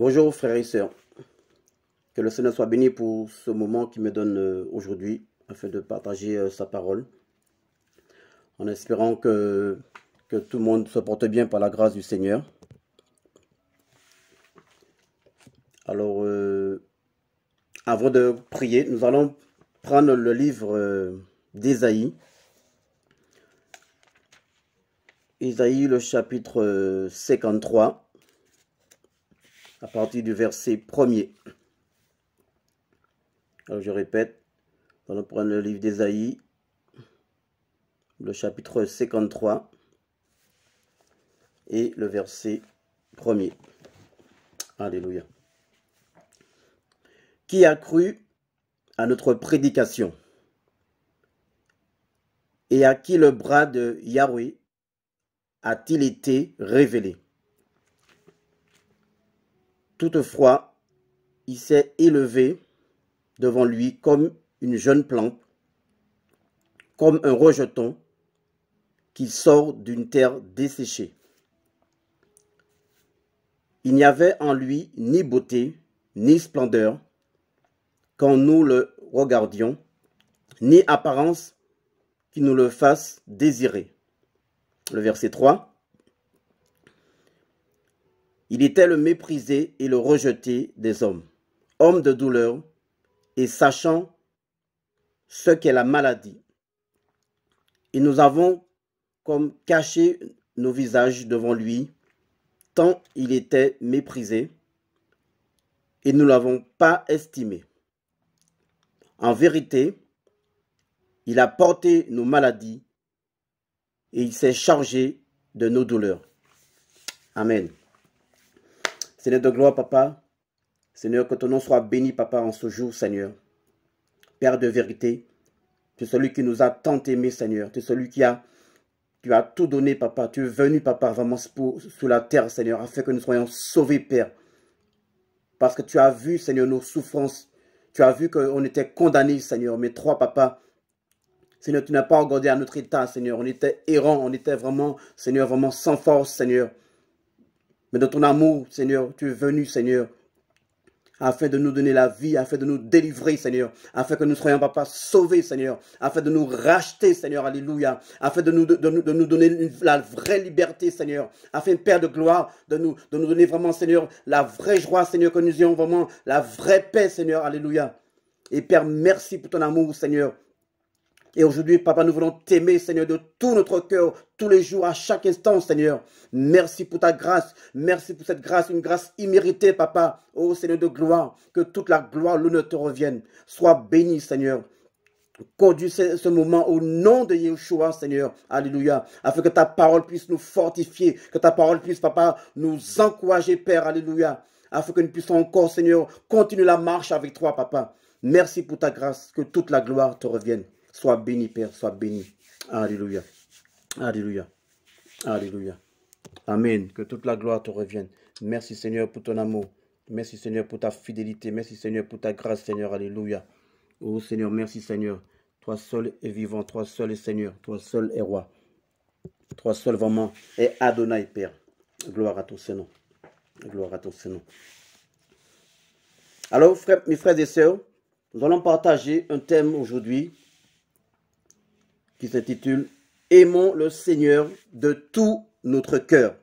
Bonjour frères et sœurs, que le Seigneur soit béni pour ce moment qu'il me donne aujourd'hui afin de partager sa parole, en espérant que tout le monde se porte bien par la grâce du Seigneur. Alors, avant de prier, nous allons prendre le livre d'Ésaïe. Ésaïe, le chapitre 53, à partir du verset 1er. Alors, je répète, nous allons prendre le livre d'Ésaïe, le chapitre 53 et le verset 1er. Alléluia. Qui a cru à notre prédication? Et à qui le bras de Yahweh a-t-il été révélé? Toutefois, il s'est élevé devant lui comme une jeune plante, comme un rejeton qui sort d'une terre desséchée. Il n'y avait en lui ni beauté, ni splendeur, quand nous le regardions, ni apparence qui nous le fasse désirer. Le verset 3. Il était le méprisé et le rejeté des hommes, homme de douleur et sachant ce qu'est la maladie. Et nous avons comme caché nos visages devant lui, tant il était méprisé, et nous ne l'avons pas estimé. En vérité, il a porté nos maladies et il s'est chargé de nos douleurs. Amen. Seigneur de gloire, Papa, Seigneur, que ton nom soit béni, Papa, en ce jour, Seigneur. Père de vérité, tu es celui qui nous a tant aimés, Seigneur. Tu es celui qui a tout donné, Papa. Tu es venu, Papa, vraiment sur la terre, Seigneur, afin que nous soyons sauvés, Père. Parce que tu as vu, Seigneur, nos souffrances. Tu as vu qu'on était condamnés, Seigneur. Mais toi, Papa, Seigneur, tu n'as pas regardé à notre état, Seigneur. On était errants, on était vraiment, Seigneur, vraiment sans force, Seigneur. Mais de ton amour, Seigneur, tu es venu, Seigneur, afin de nous donner la vie, afin de nous délivrer, Seigneur, afin que nous soyons, Papa, sauvés, Seigneur, afin de nous racheter, Seigneur, alléluia, afin de nous donner la vraie liberté, Seigneur, afin, Père de gloire, de nous donner vraiment, Seigneur, la vraie joie, Seigneur, que nous ayons vraiment la vraie paix, Seigneur, alléluia. Et Père, merci pour ton amour, Seigneur. Et aujourd'hui, Papa, nous voulons t'aimer, Seigneur, de tout notre cœur, tous les jours, à chaque instant, Seigneur. Merci pour ta grâce. Merci pour cette grâce, une grâce imméritée, Papa. Oh, Seigneur de gloire, que toute la gloire, l'honneur te revienne. Sois béni, Seigneur. Conduis ce moment au nom de Yeshua, Seigneur. Alléluia. Afin que ta parole puisse nous fortifier, que ta parole puisse, Papa, nous encourager, Père. Alléluia. Afin que nous puissions encore, Seigneur, continuer la marche avec toi, Papa. Merci pour ta grâce, que toute la gloire te revienne. Sois béni, Père, sois béni. Alléluia. Alléluia. Alléluia. Amen. Que toute la gloire te revienne. Merci, Seigneur, pour ton amour. Merci, Seigneur, pour ta fidélité. Merci, Seigneur, pour ta grâce, Seigneur. Alléluia. Oh, Seigneur, merci, Seigneur. Toi seul est vivant. Toi seul est Seigneur. Toi seul est roi. Toi seul, vraiment, est Adonai, Père. Gloire à ton Seigneur. Gloire à ton Seigneur. Alors, mes frères et sœurs, nous allons partager un thème aujourd'hui qui s'intitule « Aimons le Seigneur de tout notre cœur ».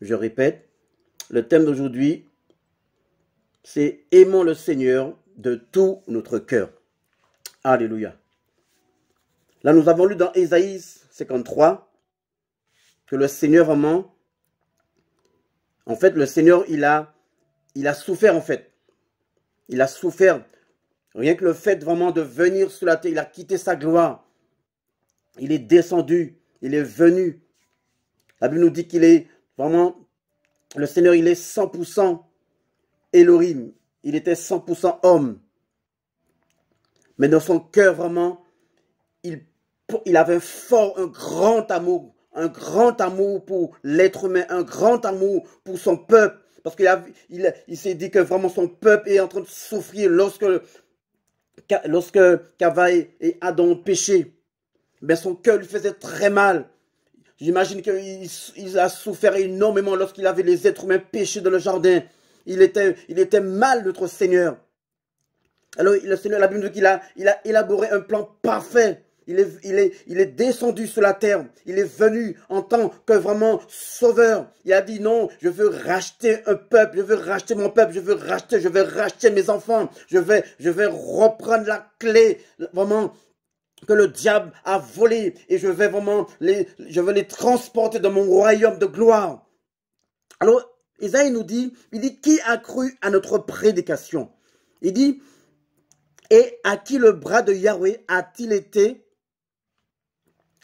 Je répète, le thème d'aujourd'hui, c'est « Aimons le Seigneur de tout notre cœur ». Alléluia. Là, nous avons lu dans Ésaïe 53 que le Seigneur vraiment, en fait, le Seigneur, il a souffert en fait. Il a souffert. Rien que le fait vraiment de venir sur la terre, il a quitté sa gloire. Il est descendu, il est venu. La Bible nous dit qu'il est vraiment, le Seigneur, il est 100% Elohim. Il était 100% homme. Mais dans son cœur, vraiment, il avait un grand amour pour l'être humain, un grand amour pour son peuple. Parce qu'il s'est dit que vraiment son peuple est en train de souffrir lorsque Cava et Adam ont péché. Mais son cœur lui faisait très mal. J'imagine qu'il a souffert énormément lorsqu'il avait les êtres humains péchés dans le jardin. Il était mal, notre Seigneur. Alors, le Seigneur, la Bible nous dit qu'il a élaboré un plan parfait. Il est descendu sur la terre. Il est venu en tant que vraiment sauveur. Il a dit non, je veux racheter un peuple. Je veux racheter mon peuple. Je veux racheter mes enfants. Je vais reprendre la clé, vraiment, que le diable a volé. Et je vais les transporter dans mon royaume de gloire. Alors, Isaïe nous dit, qui a cru à notre prédication? Il dit, et à qui le bras de Yahweh a-t-il été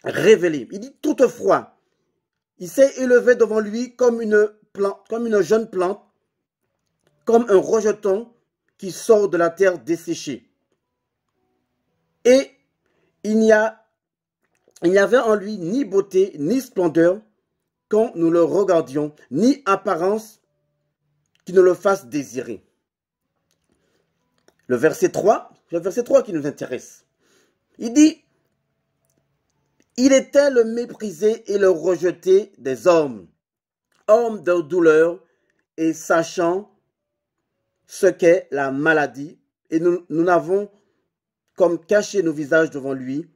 révélé? Il dit, toutefois, il s'est élevé devant lui comme une jeune plante, comme un rejeton qui sort de la terre desséchée. Et il n'y avait en lui ni beauté, ni splendeur, quand nous le regardions, ni apparence qui ne le fasse désirer. Le verset 3 qui nous intéresse. Il dit, il était le méprisé et le rejeté des hommes, homme de douleur et sachant ce qu'est la maladie. Et nous n'avons comme caché nos visages devant lui,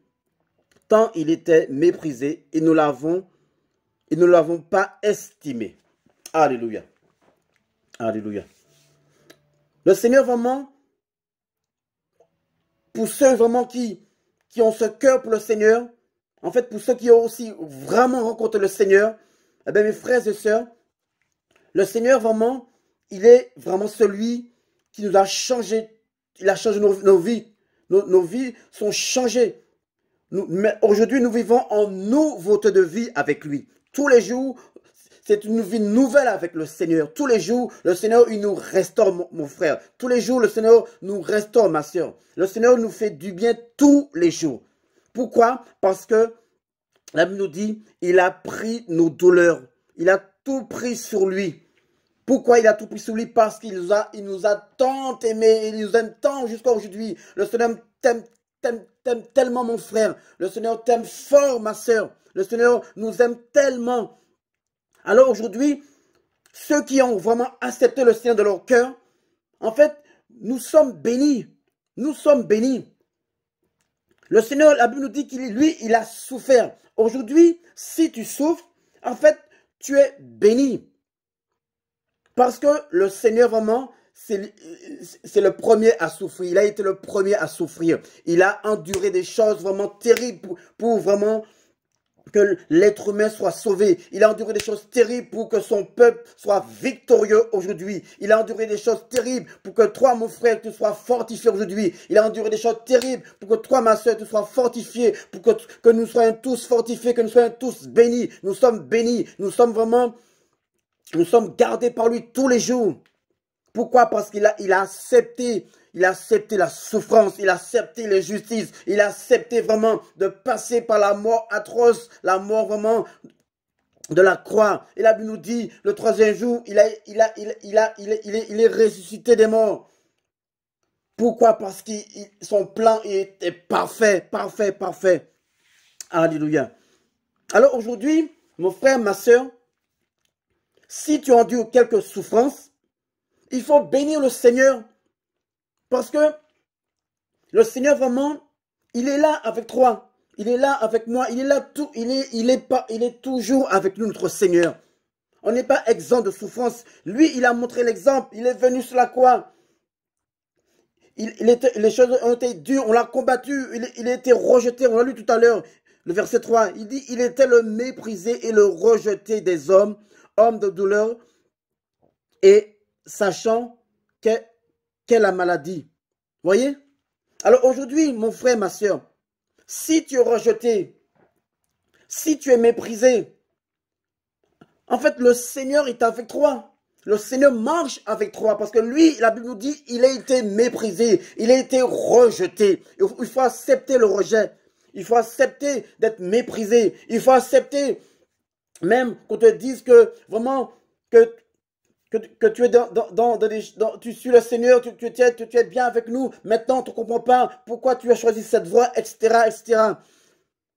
tant il était méprisé et nous ne l'avons pas estimé. Alléluia. Alléluia. Le Seigneur vraiment, pour ceux vraiment qui ont ce cœur pour le Seigneur, en fait pour ceux qui ont aussi vraiment rencontré le Seigneur, eh bien mes frères et sœurs, le Seigneur vraiment, il est vraiment celui qui nous a changé. Il a changé nos vies. Nos vies sont changées. Mais aujourd'hui, nous vivons en nouveauté de vie avec lui. Tous les jours, c'est une vie nouvelle avec le Seigneur. Tous les jours, le Seigneur, il nous restaure, mon frère. Tous les jours, le Seigneur nous restaure, ma soeur. Le Seigneur nous fait du bien tous les jours. Pourquoi? Parce que la Bible nous dit, il a pris nos douleurs. Il a tout pris sur lui. Pourquoi il a tout pris sur lui? Parce qu'il nous a tant aimés. Il nous aime tant jusqu'à aujourd'hui. Le Seigneur t'aime tellement, mon frère. Le Seigneur t'aime fort, ma soeur. Le Seigneur nous aime tellement. Alors aujourd'hui, ceux qui ont vraiment accepté le Seigneur de leur cœur, en fait, nous sommes bénis. Nous sommes bénis. Le Seigneur, la Bible nous dit il a souffert. Aujourd'hui, si tu souffres, en fait, tu es béni. Parce que le Seigneur, vraiment, c'est le premier à souffrir. Il a été le premier à souffrir. Il a enduré des choses vraiment terribles pour vraiment que l'être humain soit sauvé. Il a enduré des choses terribles pour que son peuple soit victorieux aujourd'hui. Il a enduré des choses terribles pour que toi, mon frère, tu sois fortifié aujourd'hui. Il a enduré des choses terribles pour que toi, ma soeur, tu sois fortifié, pour que nous soyons tous fortifiés, que nous soyons tous bénis. Nous sommes bénis. Nous sommes gardés par lui tous les jours. Pourquoi? Parce qu'il a accepté la souffrance, il a accepté l'injustice, il a accepté vraiment de passer par la mort atroce, la mort vraiment de la croix. Et la Bible nous dit, le troisième jour, il est ressuscité des morts. Pourquoi? Parce que son plan était parfait, parfait, parfait. Alléluia. Alors aujourd'hui, mon frère, ma soeur, si tu endures quelques souffrances, il faut bénir le Seigneur. Parce que le Seigneur vraiment, il est là avec toi. Il est là avec moi. Il est là tout. Il est toujours avec nous, notre Seigneur. On n'est pas exempt de souffrance. Lui, il a montré l'exemple. Il est venu sur la croix. Les choses ont été dures. On l'a combattu. Il a été rejeté. On l'a lu tout à l'heure. Le verset 3. Il dit, il était le méprisé et le rejeté des hommes, homme de douleur, et sachant qu'est la maladie. Voyez? Alors aujourd'hui, mon frère, ma soeur, si tu es rejeté, si tu es méprisé, en fait, le Seigneur est avec toi. Le Seigneur marche avec toi parce que lui, la Bible nous dit, il a été méprisé, il a été rejeté. Il faut accepter le rejet. Il faut accepter d'être méprisé. Il faut accepter même qu'on te dise que vraiment que tu es tu suis le Seigneur, tu es bien avec nous. Maintenant, tu ne comprends pas pourquoi tu as choisi cette voie, etc., etc.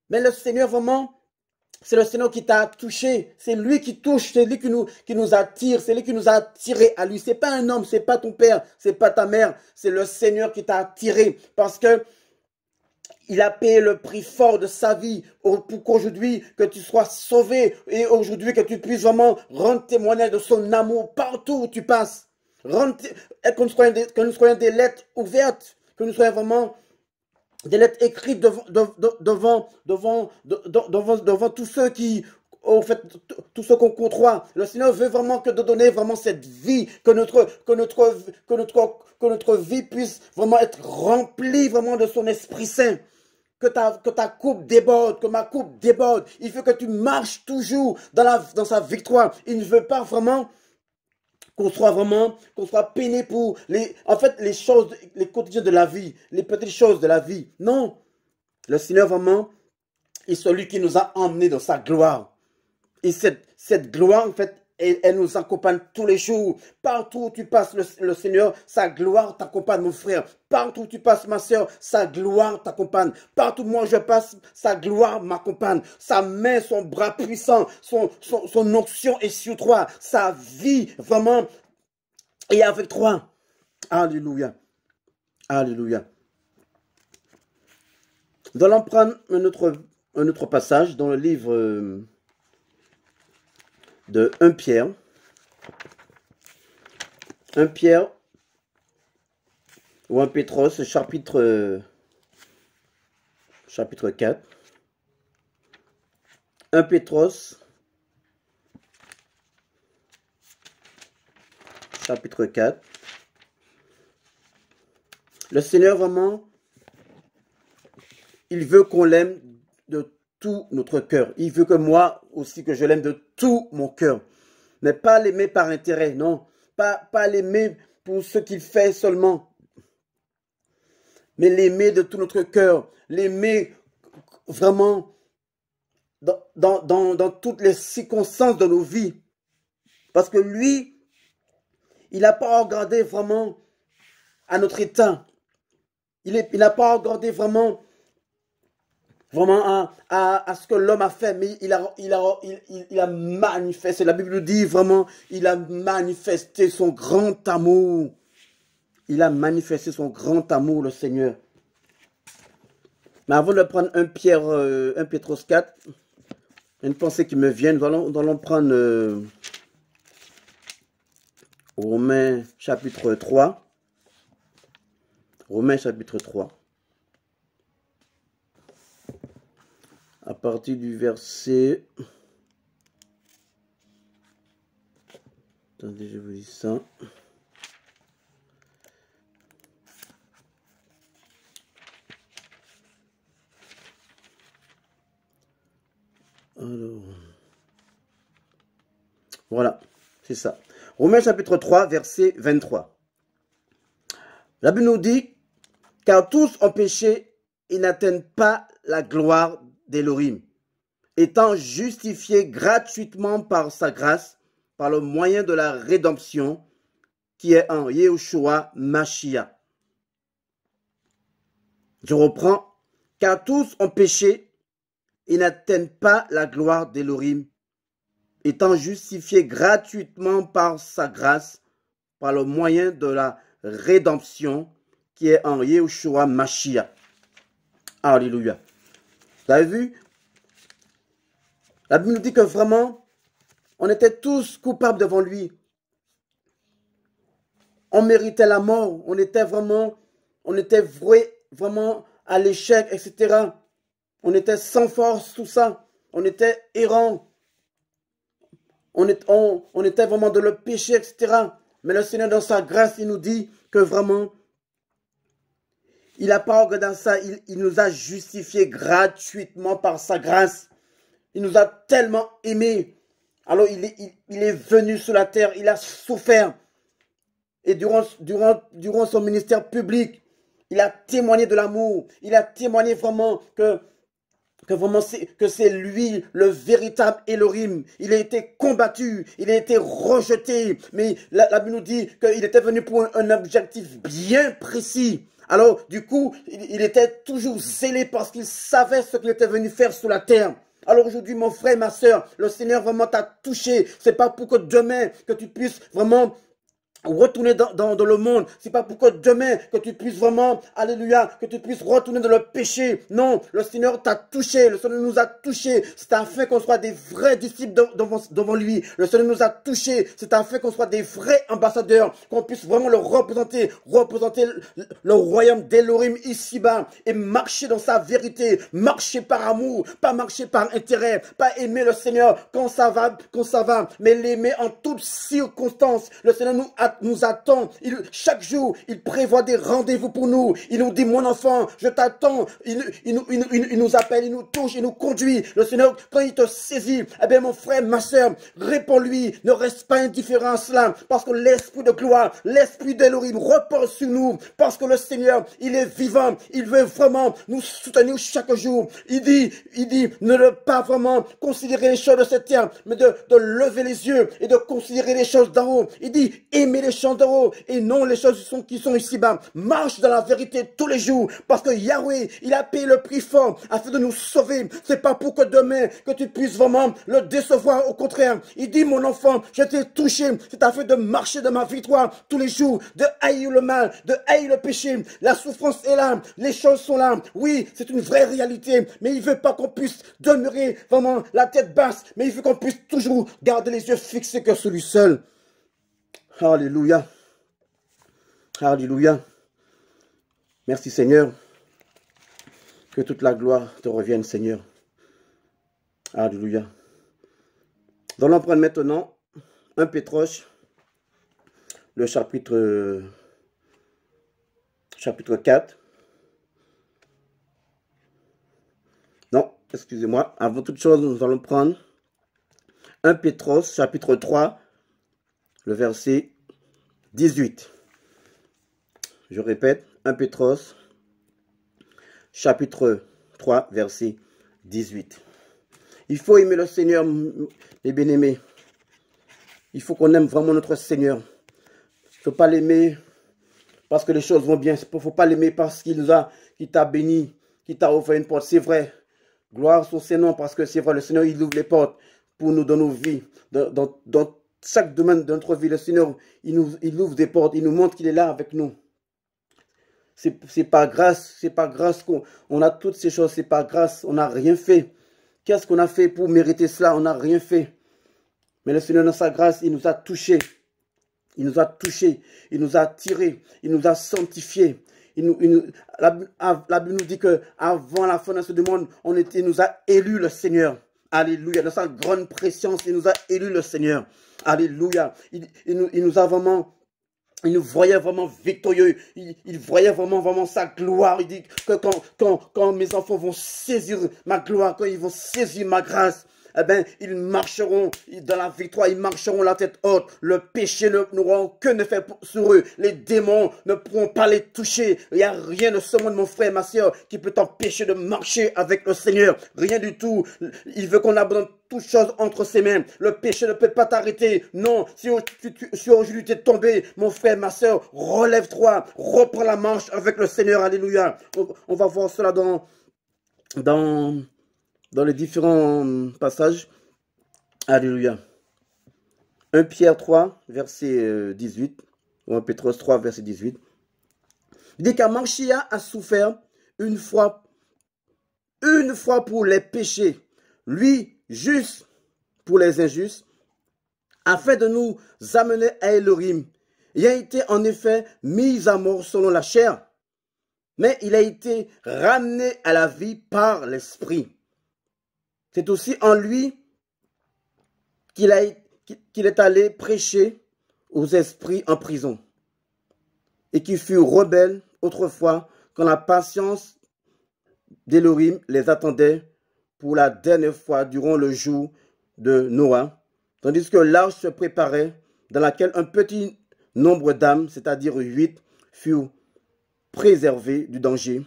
Mais le Seigneur, vraiment, C'est le Seigneur qui t'a touché. C'est lui qui touche. C'est lui qui nous attire. C'est lui qui nous a attirés à lui. C'est pas un homme. C'est pas ton père. C'est pas ta mère. C'est le Seigneur qui t'a attiré. Parce que il a payé le prix fort de sa vie pour qu'aujourd'hui, que tu sois sauvé et aujourd'hui que tu puisses vraiment rendre témoignage de son amour partout où tu passes. Que nous soyons des lettres ouvertes, que nous soyons vraiment des lettres écrites devant tous ceux qui, en fait, tous ceux qu'on côtoie. Le Seigneur veut vraiment de donner vraiment cette vie, que notre vie puisse vraiment être remplie vraiment de son Esprit Saint. Que ta coupe déborde, que ma coupe déborde. Il veut que tu marches toujours dans sa victoire. Il ne veut pas vraiment qu'on soit peiné pour les choses, les quotidiens de la vie, les petites choses de la vie. Non. Le Seigneur vraiment est celui qui nous a emmenés dans sa gloire. Et cette gloire, en fait, elle nous accompagne tous les jours. Partout où tu passes, le Seigneur, sa gloire t'accompagne, mon frère. Partout où tu passes, ma soeur, sa gloire t'accompagne. Partout où moi je passe, sa gloire m'accompagne. Sa main, son bras puissant, son onction est sur toi. Sa vie, vraiment, est avec toi. Alléluia. Alléluia. Nous allons prendre un autre passage dans le livre de 1 Pierre. 1 Pierre ou 1 Pétros, chapitre 4. 1 Pétros, chapitre 4. Le Seigneur, vraiment, il veut qu'on l'aime de tout notre cœur. Il veut que moi aussi, que je l'aime de tout mon cœur. Mais pas l'aimer par intérêt, non. Pas l'aimer pour ce qu'il fait seulement. Mais l'aimer de tout notre cœur. L'aimer vraiment dans toutes les circonstances de nos vies. Parce que lui, il n'a pas regardé vraiment à notre état. Il n'a pas regardé vraiment à ce que l'homme a fait, mais il a manifesté, la Bible dit vraiment, il a manifesté son grand amour. Il a manifesté son grand amour, le Seigneur. Mais avant de prendre 1 Pétros 4, une pensée qui me vient, nous allons prendre Romains chapitre 3. Romains chapitre 3. À partir du verset... Attendez, je vous dis ça. Alors... Voilà, c'est ça. Romains chapitre 3, verset 23. La Bible nous dit, car tous ont péché et n'atteignent pas la gloire d'Élohim, étant justifiés gratuitement par sa grâce, par le moyen de la rédemption qui est en Yahushua Mashiach. Je reprends, car tous ont péché et n'atteignent pas la gloire d'Élohim, étant justifiés gratuitement par sa grâce, par le moyen de la rédemption qui est en Yahushua Mashiach. Alléluia. Vous avez vu? La Bible nous dit que vraiment, on était tous coupables devant lui. On méritait la mort. On était voué vraiment à l'échec, etc. On était sans force, tout ça. On était errant. On était vraiment dans le péché, etc. Mais le Seigneur, dans sa grâce, il nous dit que vraiment, il n'a pas regardé ça. Il nous a justifiés gratuitement par sa grâce. Il nous a tellement aimés. Alors, il est venu sur la terre. Il a souffert. Et durant son ministère public, il a témoigné de l'amour. Il a témoigné vraiment que c'est lui le véritable Elohim. Il a été combattu, il a été rejeté, mais la Bible nous dit qu'il était venu pour un objectif bien précis. Alors, du coup, il était toujours zélé parce qu'il savait ce qu'il était venu faire sur la terre. Alors aujourd'hui, mon frère, ma soeur, le Seigneur vraiment t'a touché. C'est pas pour que demain, que tu puisses vraiment retourner dans le monde. C'est pas pour que demain que tu puisses vraiment, alléluia, que tu puisses retourner dans le péché. Non, le Seigneur t'a touché, le Seigneur nous a touché. C'est afin qu'on soit des vrais disciples devant lui. Le Seigneur nous a touché. C'est afin qu'on soit des vrais ambassadeurs, qu'on puisse vraiment le représenter le royaume d'Elohim ici-bas et marcher dans sa vérité, marcher par amour, pas marcher par intérêt, pas aimer le Seigneur quand ça va, mais l'aimer en toutes circonstances. Le Seigneur nous attend. Chaque jour, il prévoit des rendez-vous pour nous. Il nous dit, mon enfant, je t'attends. Il nous appelle, il nous touche, il nous conduit. Le Seigneur, quand il te saisit, eh bien, mon frère, ma soeur, réponds-lui. Ne reste pas indifférent à cela. Parce que l'esprit de gloire, l'esprit d'Elohim repose sur nous. Parce que le Seigneur, il est vivant. Il veut vraiment nous soutenir chaque jour. Il dit, ne pas vraiment considérer les choses de cette terre, mais de lever les yeux et de considérer les choses d'en haut. Il dit, aimer les choses d'en haut et non les choses qui sont ici-bas. Marche dans la vérité tous les jours parce que Yahweh, il a payé le prix fort afin de nous sauver. C'est pas pour que demain, que tu puisses vraiment le décevoir. Au contraire, il dit, mon enfant, je t'ai touché. C'est afin de marcher dans ma victoire tous les jours, de haïr le mal, de haïr le péché. La souffrance est là, les choses sont là. Oui, c'est une vraie réalité, mais il veut pas qu'on puisse demeurer vraiment la tête basse, mais il veut qu'on puisse toujours garder les yeux fixés que sur lui seul. Alléluia. Alléluia. Merci Seigneur. Que toute la gloire te revienne Seigneur. Alléluia. Nous allons prendre maintenant 1 Pétroche, le chapitre 4. Non, excusez-moi. Avant toute chose, nous allons prendre 1 Pétroche, chapitre 3, le verset 18. Je répète, 1 Pétroche, chapitre 3, verset 18. Il faut aimer le Seigneur, mes bien-aimés. Il faut qu'on aime vraiment notre Seigneur. Il ne faut pas l'aimer parce que les choses vont bien. Il ne faut pas l'aimer parce qu'il t'a béni, qu'il t'a offert une porte. C'est vrai. Gloire sur ses noms parce que c'est vrai. Le Seigneur, il ouvre les portes pour nous dans nos vies. Dans chaque domaine de notre vie, le Seigneur, il ouvre des portes. Il nous montre qu'il est là avec nous. C'est pas grâce qu'on a toutes ces choses. C'est pas grâce. On n'a rien fait. Qu'est-ce qu'on a fait pour mériter cela? On n'a rien fait. Mais le Seigneur, dans sa grâce, il nous a touchés. Il nous a touchés. Il nous a attirés. Il nous a sanctifiés. La Bible nous dit qu'avant la fondation du monde, il nous a élus le Seigneur. Alléluia. Dans sa grande préscience, il nous a élus le Seigneur. Alléluia. Il nous voyait vraiment victorieux. Il voyait vraiment sa gloire. Il dit que quand mes enfants vont saisir ma gloire, quand ils vont saisir ma grâce, eh bien, ils marcheront dans la victoire, ils marcheront la tête haute. Le péché n'aura aucun effet sur eux. Les démons ne pourront pas les toucher. Il n'y a rien de ce monde, mon frère, ma soeur, qui peut t'empêcher de marcher avec le Seigneur. Rien du tout. Il veut qu'on abandonne toutes choses entre ses mains. Le péché ne peut pas t'arrêter. Non, si aujourd'hui tu es tombé, mon frère, ma soeur, relève-toi, reprends la marche avec le Seigneur. Alléluia. On va voir cela dans les différents passages. Alléluia. 1 Pierre 3, verset 18, ou 1 Pétros 3, verset 18. Il dit qu'Amashia a souffert une fois pour les péchés, lui juste pour les injustes, afin de nous amener à Elohim. Il a été en effet mis à mort selon la chair, mais il a été ramené à la vie par l'Esprit. C'est aussi en lui qu'il est allé prêcher aux esprits en prison et qui furent rebelles autrefois quand la patience d'Elohim les attendait pour la dernière fois durant le jour de Noah, tandis que l'arche se préparait dans laquelle un petit nombre d'âmes, c'est-à-dire 8, furent préservées du danger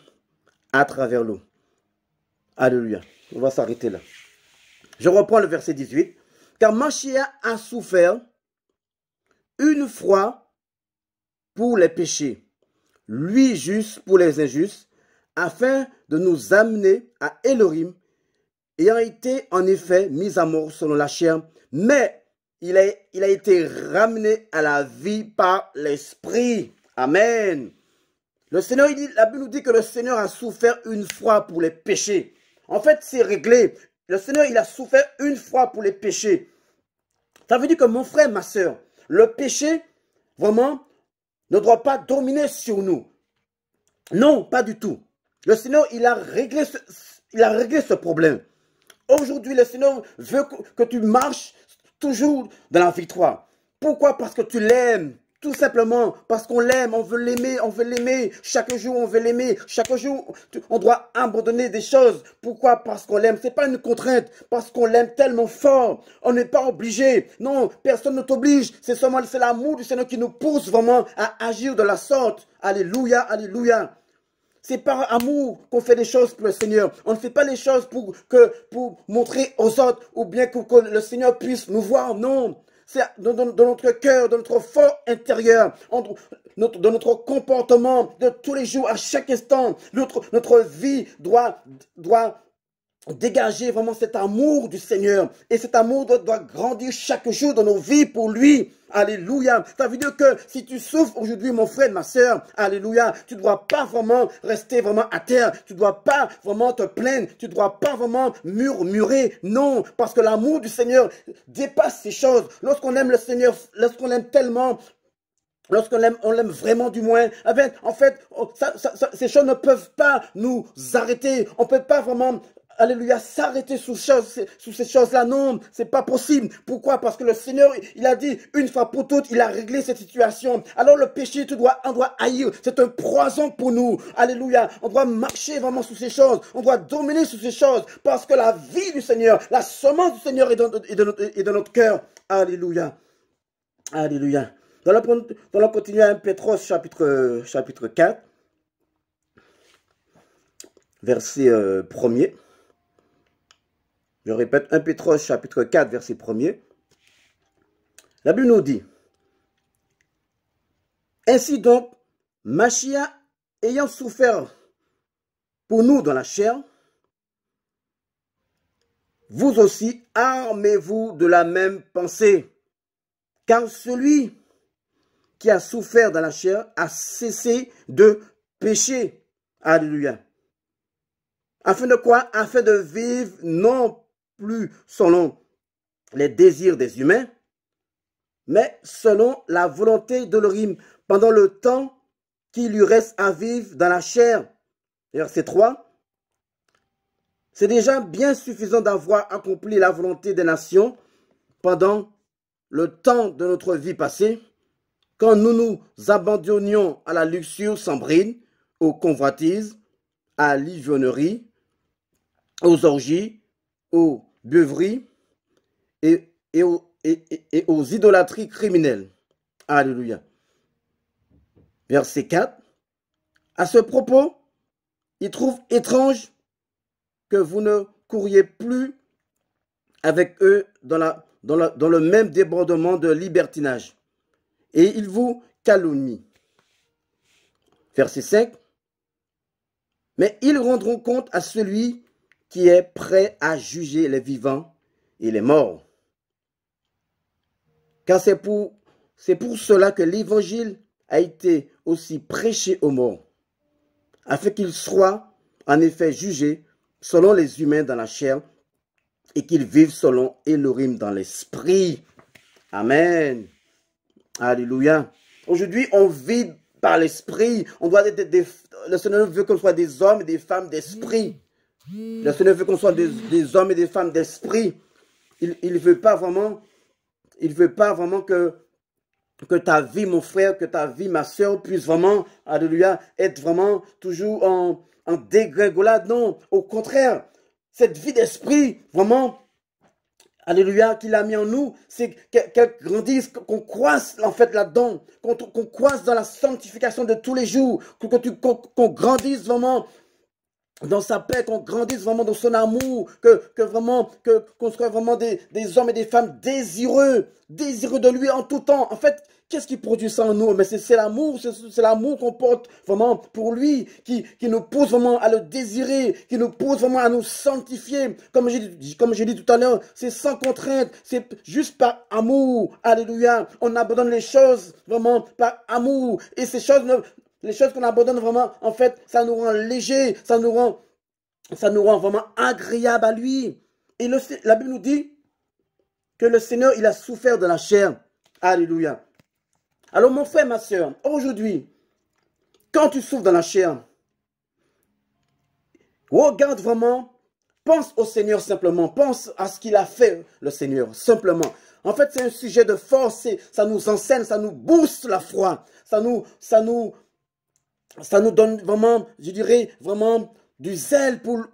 à travers l'eau. Alléluia. On va s'arrêter là. Je reprends le verset 18. Car Mashiach a souffert une fois pour les péchés, lui juste pour les injustes, afin de nous amener à Elohim. ayant été en effet mis à mort selon la chair, mais il a été ramené à la vie par l'Esprit. Amen. Le Seigneur, la Bible nous dit que le Seigneur a souffert une fois pour les péchés. En fait, c'est réglé. Le Seigneur, il a souffert une fois pour les péchés. Ça veut dire que mon frère, ma soeur, le péché, vraiment, ne doit pas dominer sur nous. Non, pas du tout. Le Seigneur, il a réglé ce problème. Aujourd'hui, le Seigneur veut que tu marches toujours dans la victoire. Pourquoi? Parce que tu l'aimes. Tout simplement parce qu'on l'aime, on veut l'aimer. Chaque jour, on veut l'aimer. Chaque jour, on doit abandonner des choses. Pourquoi? Parce qu'on l'aime. Ce n'est pas une contrainte. Parce qu'on l'aime tellement fort. On n'est pas obligé. Non, personne ne t'oblige. C'est l'amour du Seigneur qui nous pousse vraiment à agir de la sorte. Alléluia, alléluia. C'est par amour qu'on fait des choses pour le Seigneur. On ne fait pas les choses pour montrer aux autres ou bien que le Seigneur puisse nous voir. Non. C'est dans notre cœur, dans notre fort intérieur, dans notre comportement de tous les jours, à chaque instant. Notre vie doit dégager vraiment cet amour du Seigneur. Et cet amour doit grandir chaque jour dans nos vies pour lui. Alléluia. Ça veut dire que si tu souffres aujourd'hui, mon frère, ma soeur, alléluia, tu ne dois pas vraiment rester vraiment à terre. Tu ne dois pas vraiment te plaindre. Tu ne dois pas vraiment murmurer. Non, parce que l'amour du Seigneur dépasse ces choses. Lorsqu'on aime le Seigneur, lorsqu'on l'aime tellement, lorsqu'on l'aime, on l'aime vraiment du moins. En fait, ces choses ne peuvent pas nous arrêter. On ne peut pas vraiment, alléluia, s'arrêter sous ces choses-là. Non, c'est pas possible. Pourquoi? Parce que le Seigneur, il a dit, une fois pour toutes, il a réglé cette situation. Alors le péché, on doit haïr. C'est un poison pour nous. Alléluia. On doit marcher vraiment sous ces choses. On doit dominer sur ces choses. Parce que la vie du Seigneur, la semence du Seigneur est dans notre cœur. Alléluia. Alléluia. Dans la continuer à 1 Pétros chapitre 4, verset 1er. Je répète, 1 Pétros chapitre 4, verset 1er. La Bible nous dit, ainsi donc, Machia ayant souffert pour nous dans la chair, vous aussi armez-vous de la même pensée, car celui qui a souffert dans la chair a cessé de pécher. Alléluia. Afin de quoi? Afin de vivre non plus selon les désirs des humains, mais selon la volonté d'Elohim, pendant le temps qui lui reste à vivre dans la chair. Verset 3. C'est déjà bien suffisant d'avoir accompli la volonté des nations pendant le temps de notre vie passée, quand nous nous abandonnions à la luxure sans bride, aux convoitises, à l'ivrognerie, aux orgies, aux beuveries et aux idolâtries criminelles. Alléluia. Verset 4. À ce propos, il trouve étrange que vous ne couriez plus avec eux dans le même débordement de libertinage. Et il vous calomnie. Verset 5. Mais ils rendront compte à celui qui est prêt à juger les vivants et les morts. Car c'est pour cela que l'évangile a été aussi prêché aux morts, afin qu'ils soient en effet jugés selon les humains dans la chair et qu'ils vivent selon Elohim dans l'esprit. Amen. Alléluia. Aujourd'hui, on vit par l'esprit. On doit être le Seigneur veut qu'on soit des hommes et des femmes d'esprit. Le Seigneur veut qu'on soit des hommes et des femmes d'esprit. Il ne veut pas vraiment que ta vie, mon frère, que ta vie, ma soeur, puisse vraiment, alléluia, être vraiment toujours en dégringolade. Non, au contraire, cette vie d'esprit, vraiment, alléluia, qu'il a mis en nous, c'est qu'elle grandisse, qu'on croisse en fait là-dedans, qu'on croisse dans la sanctification de tous les jours, qu'on grandisse vraiment dans sa paix, qu'on grandisse vraiment dans son amour, qu'on soit vraiment des hommes et des femmes désireux de lui en tout temps. En fait, qu'est-ce qui produit ça en nous? Mais c'est l'amour, c'est l'amour qu'on porte vraiment pour lui, qui nous pousse vraiment à le désirer, qui nous pousse vraiment à nous sanctifier. Comme j'ai dit tout à l'heure, c'est sans contrainte, c'est juste par amour. Alléluia. On abandonne les choses vraiment par amour. Et ces choses, les choses qu'on abandonne vraiment, en fait, ça nous rend léger, ça nous rend vraiment agréable à lui. Et la Bible nous dit que le Seigneur, il a souffert de la chair. Alléluia. Alors mon frère, ma soeur, aujourd'hui, quand tu souffres dans la chair, regarde vraiment, pense au Seigneur simplement, pense à ce qu'il a fait, le Seigneur, simplement. En fait, c'est un sujet de force, ça nous enseigne, ça nous booste la foi, ça nous donne vraiment, je dirais, vraiment du zèle pour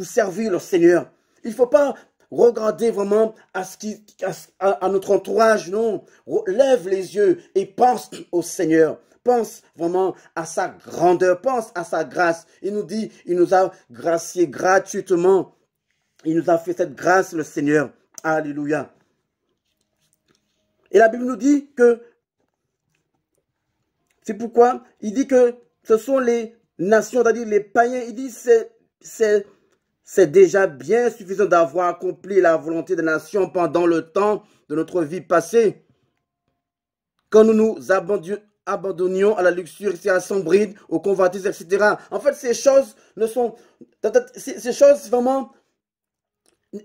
servir le Seigneur. Il ne faut pas regarder vraiment à notre entourage, non. Lève les yeux et pense au Seigneur. Pense vraiment à sa grandeur, pense à sa grâce. Il nous dit, il nous a gracié gratuitement. Il nous a fait cette grâce, le Seigneur. Alléluia. Et la Bible nous dit que, c'est pourquoi il dit que ce sont les nations, c'est-à-dire les païens. Il dit c'est déjà bien suffisant d'avoir accompli la volonté des nations pendant le temps de notre vie passée. Quand nous nous abandonnions à la luxure, à son bride, au convoitisme, etc. En fait, ces choses ces choses vraiment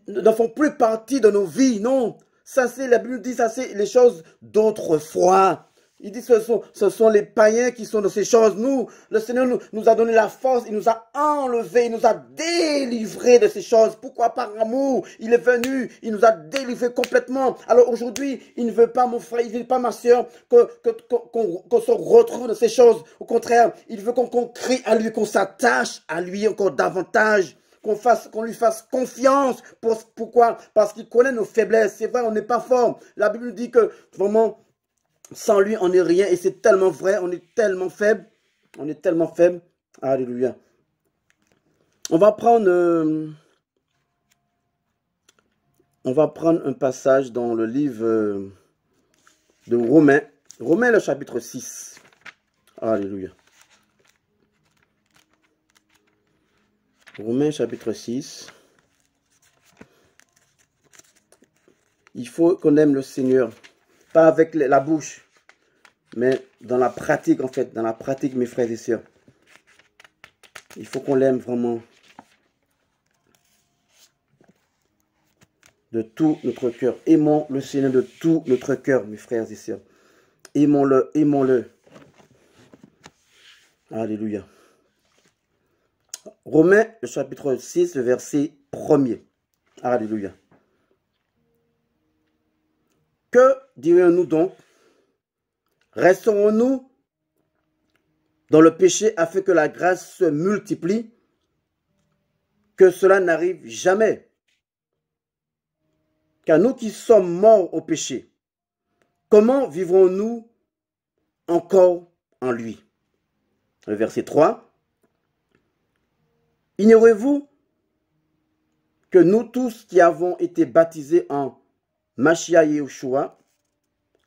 ne font plus partie de nos vies, non. Ça, c'est, la Bible dit, ça, c'est les choses d'autrefois. Il dit ce sont les païens qui sont de ces choses. Nous, le Seigneur nous a donné la force, il nous a enlevés, il nous a délivrés de ces choses. Pourquoi? Par amour. Il est venu, il nous a délivrés complètement. Alors aujourd'hui, il ne veut pas, mon frère, il ne veut pas, ma soeur, qu'on se retrouve de ces choses. Au contraire, il veut qu'on crie à lui, qu'on s'attache à lui encore davantage. Qu'on lui fasse confiance. Pourquoi? Parce qu'il connaît nos faiblesses. C'est vrai, on n'est pas fort. La Bible nous dit que vraiment, sans lui, on n'est rien. Et c'est tellement vrai, on est tellement faible. On est tellement faible. Alléluia. On va prendre un passage dans le livre de Romains. Romains, le chapitre 6. Alléluia. Romains chapitre 6. Il faut qu'on aime le Seigneur. Pas avec la bouche, mais dans la pratique en fait. Dans la pratique, mes frères et sœurs. Il faut qu'on l'aime vraiment. De tout notre cœur. Aimons le Seigneur de tout notre cœur, mes frères et sœurs. Aimons-le, aimons-le. Alléluia. Romains, le chapitre 6, le verset 1er. Alléluia. Que dirions-nous donc? Resterons-nous dans le péché afin que la grâce se multiplie? Que cela n'arrive jamais. Car nous qui sommes morts au péché, comment vivrons-nous encore en lui? Le verset 3. Ignorez-vous que nous tous qui avons été baptisés en Mashiach Yeshua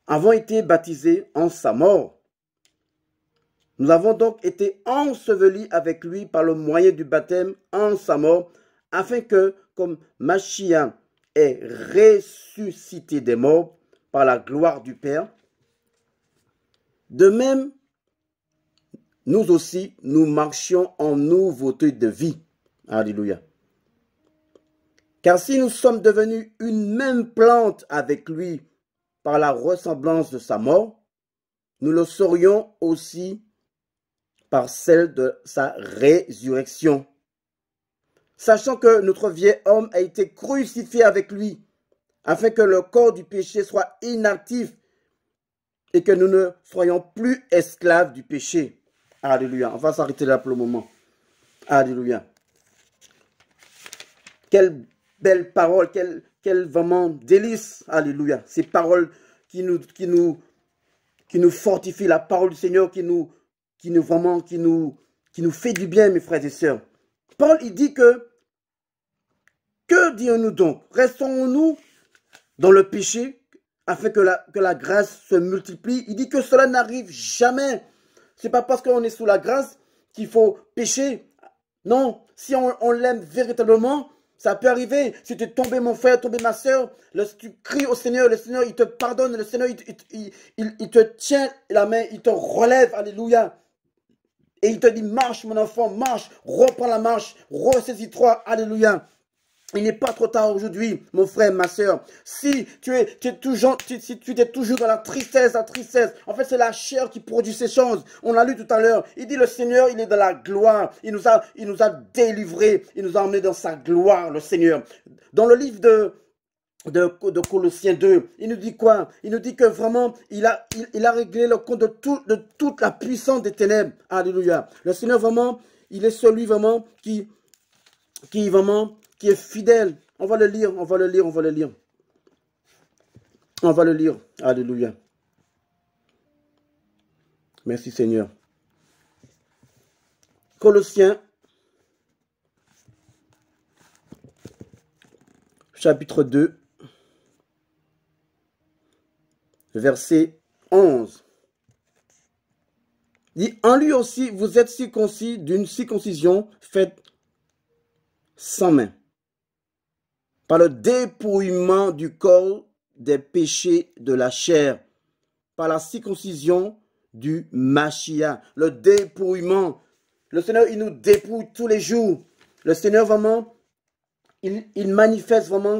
avons été baptisés en sa mort? Nous avons donc été ensevelis avec lui par le moyen du baptême en sa mort, afin que, comme Mashiach est ressuscité des morts par la gloire du Père, de même, nous aussi, nous marchions en nouveauté de vie. Alléluia. Car si nous sommes devenus une même plante avec lui par la ressemblance de sa mort, nous le serions aussi par celle de sa résurrection. Sachant que notre vieil homme a été crucifié avec lui, afin que le corps du péché soit inactif et que nous ne soyons plus esclaves du péché. Alléluia. On va s'arrêter là pour le moment. Alléluia. Quelle belle parole, quel vraiment délice. Alléluia. Ces paroles qui nous fortifient, la parole du Seigneur qui nous fait du bien, mes frères et sœurs. Paul, il dit que dirons-nous donc? Restons-nous dans le péché afin que la grâce se multiplie? Il dit que cela n'arrive jamais. Ce n'est pas parce qu'on est sous la grâce qu'il faut pécher. Non, si on l'aime véritablement, ça peut arriver. Si tu es tombé, mon frère, tombé, ma soeur, tu cries au Seigneur, le Seigneur, il te pardonne, le Seigneur, il te tient la main, il te relève, alléluia. Et il te dit, marche, mon enfant, marche, reprends la marche, ressaisis-toi, alléluia. Il n'est pas trop tard aujourd'hui, mon frère, ma soeur. Si tu es toujours dans la tristesse, en fait, c'est la chair qui produit ces choses. On l'a lu tout à l'heure. Il dit, le Seigneur, il est dans la gloire. Il nous a délivrés. Il nous a emmenés dans sa gloire, le Seigneur. Dans le livre de Colossiens 2, il nous dit quoi? Il nous dit que vraiment, il a réglé le compte de toute la puissance des ténèbres. Alléluia. Le Seigneur, vraiment, il est celui vraiment qui est fidèle. On va le lire. Alléluia. Merci Seigneur. Colossiens, chapitre 2, verset 11. Il dit, en lui aussi, vous êtes circoncis d'une circoncision faite sans main, par le dépouillement du corps des péchés de la chair, par la circoncision du Mashiach. Le dépouillement. Le Seigneur, il nous dépouille tous les jours. Le Seigneur, vraiment, il manifeste vraiment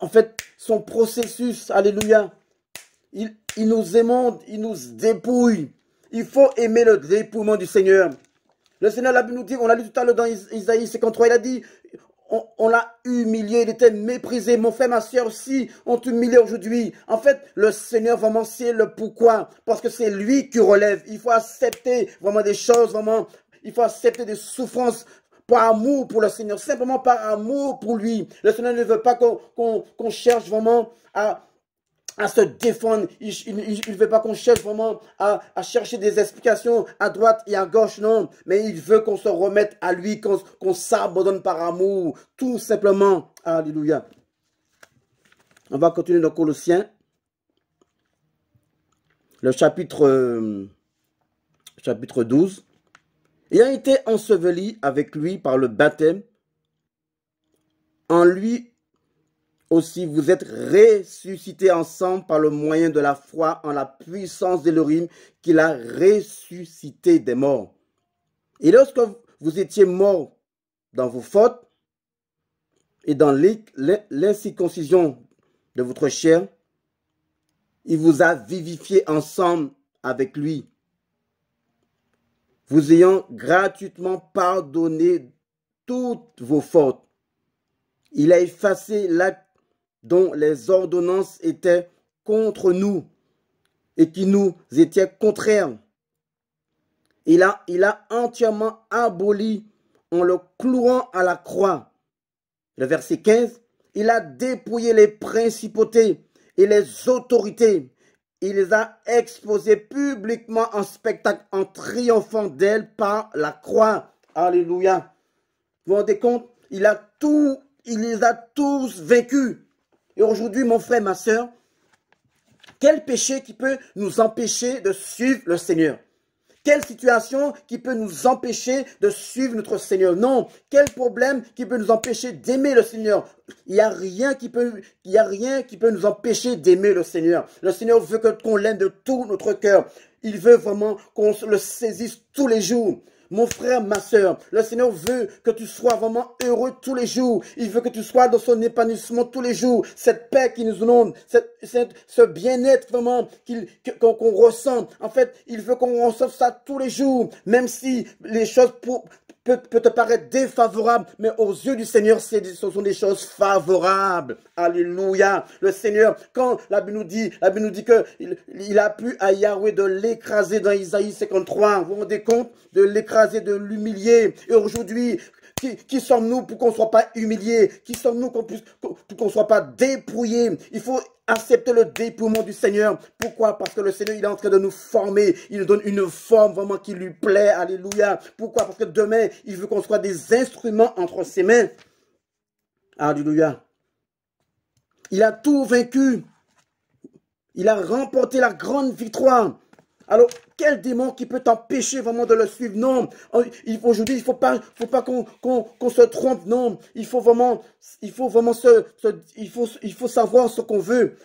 en fait, son processus. Alléluia. Il nous émonde, il nous dépouille. Il faut aimer le dépouillement du Seigneur. Le Seigneur l'a nous dit, on l'a lu tout à l'heure dans Isaïe 53, il a dit, on l'a humilié, il était méprisé. Mon frère, ma soeur, si on t'humilie aujourd'hui, en fait, le Seigneur vraiment sait le pourquoi, parce que c'est lui qui relève. Il faut accepter vraiment des choses, vraiment, il faut accepter des souffrances par amour pour le Seigneur, simplement par amour pour lui. Le Seigneur ne veut pas qu'on cherche vraiment à se défendre. Il ne veut pas qu'on cherche vraiment à chercher des explications à droite et à gauche, non. Mais il veut qu'on se remette à lui, qu'on s'abandonne par amour, tout simplement. Alléluia. On va continuer dans Colossiens, le chapitre 12. Ayant été enseveli avec lui par le baptême, en lui aussi, vous êtes ressuscités ensemble par le moyen de la foi en la puissance d'Élohim qu'il a ressuscité des morts. Et lorsque vous étiez morts dans vos fautes et dans l'incirconcision de votre chair, il vous a vivifié ensemble avec lui, vous ayant gratuitement pardonné toutes vos fautes. Il a effacé l'acte dont les ordonnances étaient contre nous et qui nous étaient contraires. Il a entièrement aboli en le clouant à la croix. Le verset 15, il a dépouillé les principautés et les autorités. Il les a exposées publiquement en spectacle en triomphant d'elles par la croix. Alléluia. Vous vous rendez compte? Il les a tous vaincus. Et aujourd'hui, mon frère, ma soeur, quel péché qui peut nous empêcher de suivre le Seigneur? Quelle situation qui peut nous empêcher de suivre notre Seigneur? Non. Quel problème qui peut nous empêcher d'aimer le Seigneur? Il n'y a rien qui peut nous empêcher d'aimer le Seigneur. Le Seigneur veut qu'on l'aime de tout notre cœur. Il veut vraiment qu'on le saisisse tous les jours. Mon frère, ma soeur, le Seigneur veut que tu sois vraiment heureux tous les jours. Il veut que tu sois dans son épanouissement tous les jours. Cette paix qui nous inonde, ce bien-être vraiment qu'on ressent. En fait, il veut qu'on ressente ça tous les jours. Même si les choses peut te paraître défavorables, mais aux yeux du Seigneur, ce sont des choses favorables. Alléluia. Le Seigneur, quand la Bible nous dit qu'il a plu à Yahweh de l'écraser dans Isaïe 53. Vous vous rendez compte? De l'écraser, de l'humilier. Et aujourd'hui, Qui sommes-nous pour qu'on ne soit pas humiliés? Qui sommes-nous pour qu'on ne soit pas dépouillés? Il faut accepter le dépouillement du Seigneur. Pourquoi? Parce que le Seigneur, il est en train de nous former. Il nous donne une forme vraiment qui lui plaît. Alléluia. Pourquoi? Parce que demain, il veut qu'on soit des instruments entre ses mains. Alléluia. Il a tout vaincu. Il a remporté la grande victoire. Alors, quel démon qui peut t'empêcher vraiment de le suivre? Non. Aujourd'hui, il ne faut pas qu'on se trompe. Non. Il faut vraiment savoir ce qu'on veut.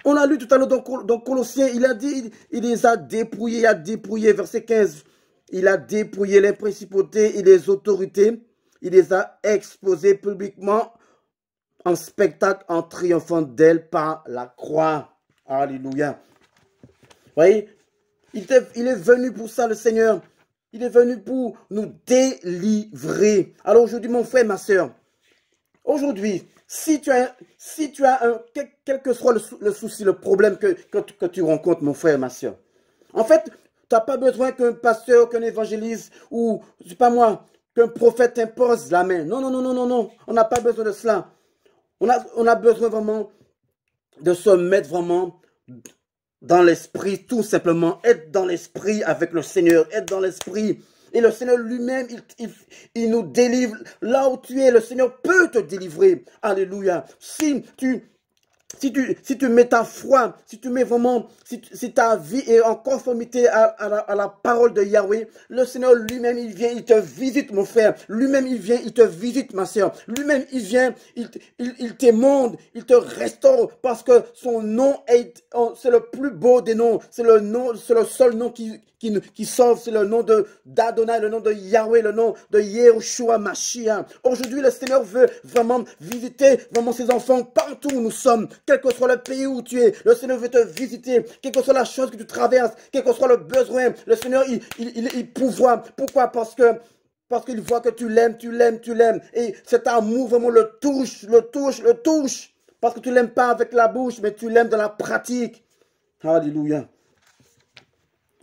On a lu tout à l'heure dans Colossiens, il a dit, il les a dépouillés, verset 15. Il a dépouillé les principautés et les autorités. Il les a exposées publiquement en spectacle, en triomphant d'elles par la croix. Alléluia. Vous voyez, il est venu pour ça, le Seigneur. Il est venu pour nous délivrer. Alors aujourd'hui, mon frère, ma soeur, aujourd'hui, si tu as quel que soit le souci, le problème que tu rencontres, mon frère, ma soeur, en fait, tu n'as pas besoin qu'un pasteur, qu'un évangéliste ou, je sais pas moi, qu'un prophète t'impose la main. Non, non, non, non, non, non. On n'a pas besoin de cela. On a besoin vraiment de se mettre vraiment dans l'esprit, tout simplement. Être dans l'esprit avec le Seigneur. Être dans l'esprit. Et le Seigneur lui-même, il nous délivre. Là où tu es, le Seigneur peut te délivrer. Alléluia. Si tu mets ta foi, si tu mets vraiment, si ta vie est en conformité à la parole de Yahweh, le Seigneur lui-même, il vient, il te visite, mon frère. Lui-même, il vient, il te visite, ma soeur. Lui-même, il vient, il t'émonde, il te restaure parce que son nom c'est le plus beau des noms. C'est le seul nom qui sauve, c'est le nom d'Adonai, le nom de Yahweh, le nom de Yeshua Mashiach. Aujourd'hui, le Seigneur veut vraiment visiter vraiment ses enfants partout où nous sommes, quel que soit le pays où tu es. Le Seigneur veut te visiter, quelle que soit la chose que tu traverses, quel que soit le besoin. Le Seigneur, il pourvoit. Pourquoi? Parce qu'il voit que tu l'aimes. Et cet amour vraiment le touche. Parce que tu l'aimes pas avec la bouche, mais tu l'aimes dans la pratique. Alléluia.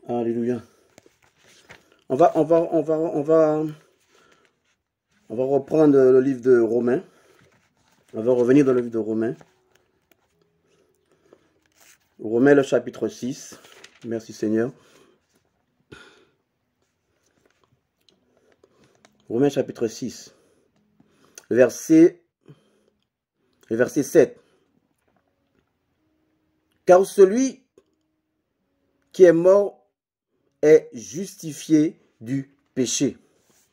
Alléluia. On va reprendre le livre de Romains. On va revenir dans le livre de Romains. Romains, le chapitre 6. Merci Seigneur. Romains, chapitre 6. Le verset 7. Car celui qui est mort est justifié du péché.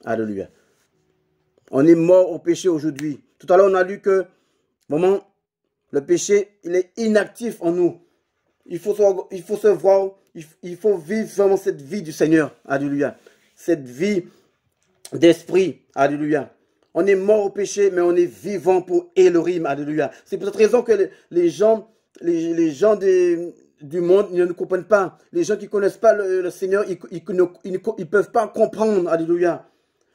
Alléluia. On est mort au péché aujourd'hui. Tout à l'heure, on a lu que vraiment, le péché, il est inactif en nous. Il faut se voir, il faut vivre vraiment cette vie du Seigneur. Alléluia. Cette vie d'esprit. Alléluia. On est mort au péché, mais on est vivant pour Elohim. Alléluia. C'est pour cette raison que les gens du monde ils ne comprennent pas. Les gens qui ne connaissent pas le Seigneur, ils ne peuvent pas comprendre. Alléluia.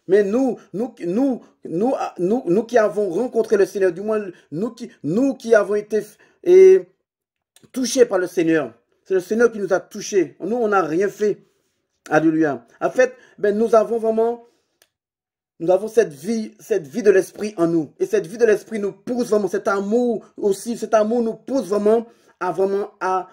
Mais nous qui avons rencontré le Seigneur, du moins nous qui avons été touchés par le Seigneur, c'est le Seigneur qui nous a touchés. Nous, on n'a rien fait. Alléluia. En fait, nous avons cette vie de l'esprit en nous. Et cette vie de l'esprit nous pousse vraiment, cet amour nous pousse vraiment à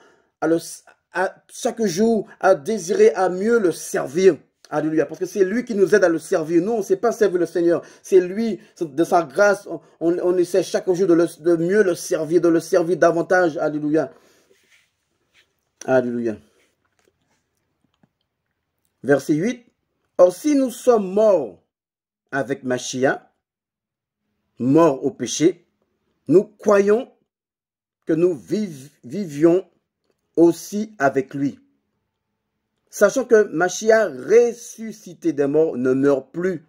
chaque jour, à désirer à mieux le servir. Alléluia. Parce que c'est lui qui nous aide à le servir. Nous, on ne sait pas servir le Seigneur. C'est lui, de sa grâce, on essaie chaque jour de mieux le servir, de le servir davantage. Alléluia. Alléluia. Verset 8. Or, si nous sommes morts avec Mashiach, morts au péché, nous croyons que nous vivions aussi avec lui. Sachant que Mashiach ressuscité des morts ne meurt plus.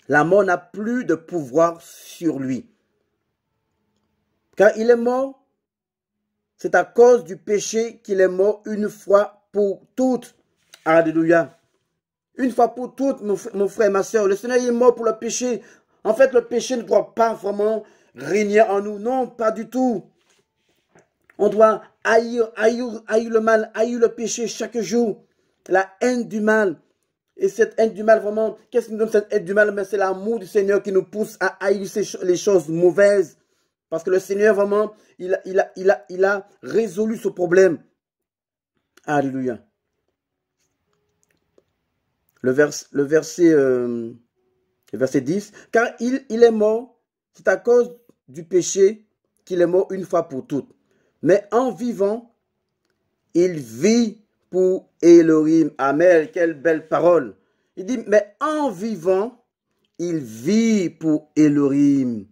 La mort n'a plus de pouvoir sur lui. Car il est mort, c'est à cause du péché qu'il est mort une fois pour toutes. Alléluia. Une fois pour toutes, mon frère, ma soeur, le Seigneur est mort pour le péché. En fait, le péché ne doit pas vraiment régner en nous. Non, pas du tout. On doit haïr le mal, haïr le péché chaque jour. La haine du mal. Et cette haine du mal, vraiment, qu'est-ce qui nous donne cette haine du mal? Mais c'est l'amour du Seigneur qui nous pousse à haïr les choses mauvaises. Parce que le Seigneur, vraiment, il a résolu ce problème. Alléluia. Le verset 10. Car il est mort, c'est à cause du péché qu'il est mort une fois pour toutes. Mais en vivant, il vit pour Elohim. Amen. Quelle belle parole. Il dit, mais en vivant, il vit pour Elohim.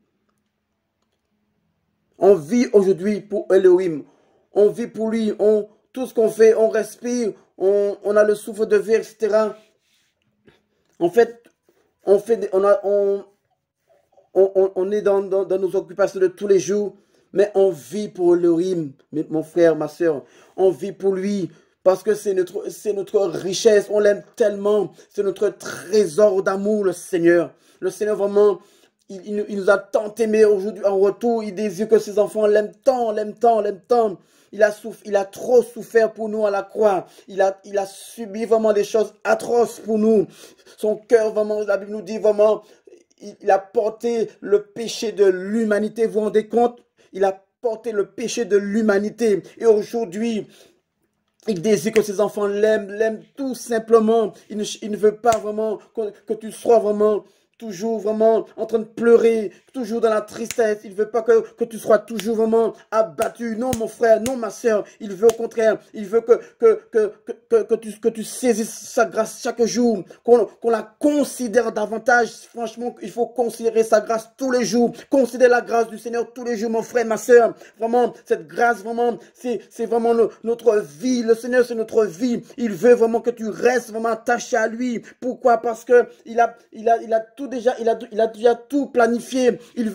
On vit aujourd'hui pour Elohim. On vit pour lui. Tout ce qu'on fait, on respire. On a le souffle de vie, etc. En fait, on est dans nos occupations de tous les jours. Mais on vit pour Elohim, mon frère, ma soeur. On vit pour lui. Parce que c'est notre richesse. On l'aime tellement. C'est notre trésor d'amour, le Seigneur. Le Seigneur, vraiment, il nous a tant aimés aujourd'hui. En retour, il désire que ses enfants l'aiment tant, l'aiment tant, l'aiment tant. Il a trop souffert pour nous à la croix. Il a subi vraiment des choses atroces pour nous. Son cœur, vraiment, la Bible nous dit vraiment, il a porté le péché de l'humanité. Vous vous rendez compte? Il a porté le péché de l'humanité. Et aujourd'hui, il désire que ses enfants l'aiment tout simplement. Il ne veut pas vraiment que tu sois vraiment toujours vraiment en train de pleurer, toujours dans la tristesse. Il ne veut pas que tu sois toujours vraiment abattu. Non, mon frère, non, ma soeur. Il veut au contraire, il veut que tu saisisses sa grâce chaque jour, qu'on la considère davantage. Franchement, il faut considérer sa grâce tous les jours. Considère la grâce du Seigneur tous les jours, mon frère, ma soeur. Vraiment, cette grâce, vraiment, c'est vraiment notre vie. Le Seigneur, c'est notre vie. Il veut vraiment que tu restes vraiment attaché à lui. Pourquoi? Parce que il a déjà tout planifié. Il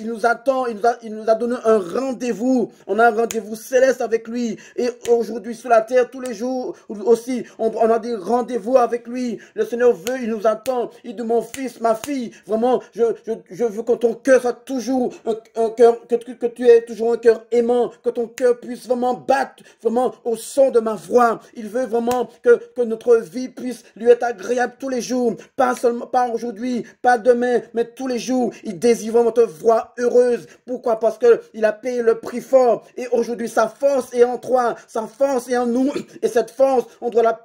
nous attend. Il nous a donné un rendez-vous. On a un rendez-vous céleste avec lui. Et aujourd'hui sur la terre, tous les jours aussi, on a des rendez-vous avec lui. Le Seigneur veut, il nous attend. Il dit, mon fils, ma fille, vraiment, je veux que ton cœur soit toujours un cœur, que tu aies toujours un cœur aimant, que ton cœur puisse vraiment battre vraiment au son de ma voix. Il veut vraiment que notre vie puisse lui être agréable tous les jours. Pas seulement, pas aujourd'hui, pas demain, mais tous les jours. Il désire vraiment te voir heureuse. Pourquoi? Parce que il a payé le prix fort. Et aujourd'hui, sa force est en toi. Sa force est en nous. Et cette force, on doit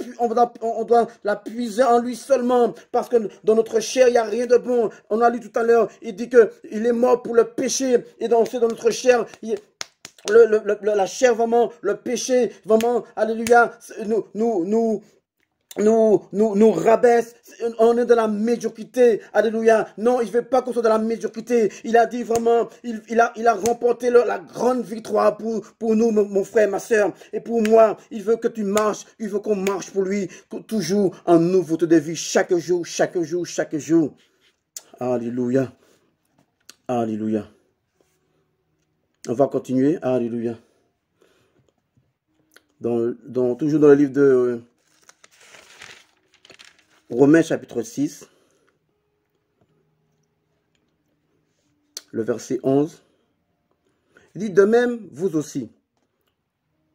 la puiser en lui seulement. Parce que dans notre chair, il n'y a rien de bon. On a lu tout à l'heure, il dit qu'il est mort pour le péché. Et dans notre chair, la chair, vraiment, le péché, vraiment, alléluia, nous rabaisse. On est dans la médiocrité. Alléluia. Non, il ne veut pas qu'on soit dans la médiocrité. Il a dit vraiment, il a remporté la grande victoire pour nous, mon frère, ma soeur. Et pour moi, il veut que tu marches. Il veut qu'on marche pour lui. Toujours en nouveauté de vie. Chaque jour, chaque jour, chaque jour. Alléluia. Alléluia. On va continuer. Alléluia. Toujours dans le livre de Romains chapitre 6, le verset 11. Il dit, de même, vous aussi,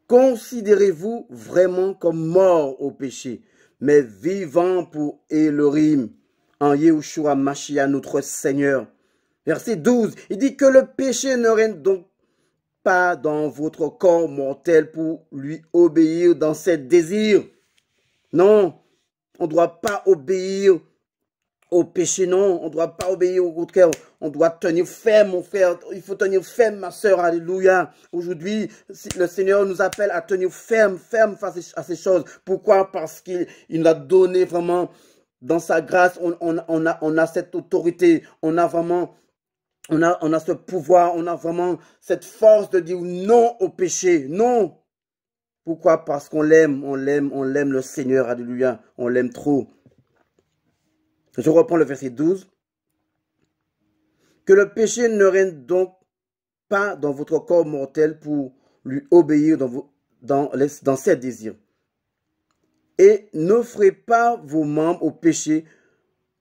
considérez-vous vraiment comme morts au péché, mais vivants pour Elohim, en Yahushua Mashiach, notre Seigneur. Verset 12, il dit que le péché ne règne donc pas dans votre corps mortel pour lui obéir dans ses désirs. Non, on ne doit pas obéir au péché, non. On ne doit pas obéir au contraire. On doit tenir ferme, mon frère. Il faut tenir ferme, ma soeur. Alléluia. Aujourd'hui, le Seigneur nous appelle à tenir ferme face à ces choses. Pourquoi? Parce qu'il nous a donné vraiment, dans sa grâce, on a cette autorité. On a vraiment... On a ce pouvoir, on a vraiment cette force de dire non au péché, non. Pourquoi? Parce qu'on l'aime, on l'aime le Seigneur, alléluia, on l'aime trop. Je reprends le verset 12. Que le péché ne règne donc pas dans votre corps mortel pour lui obéir dans ses désirs. Et n'offrez pas vos membres au péché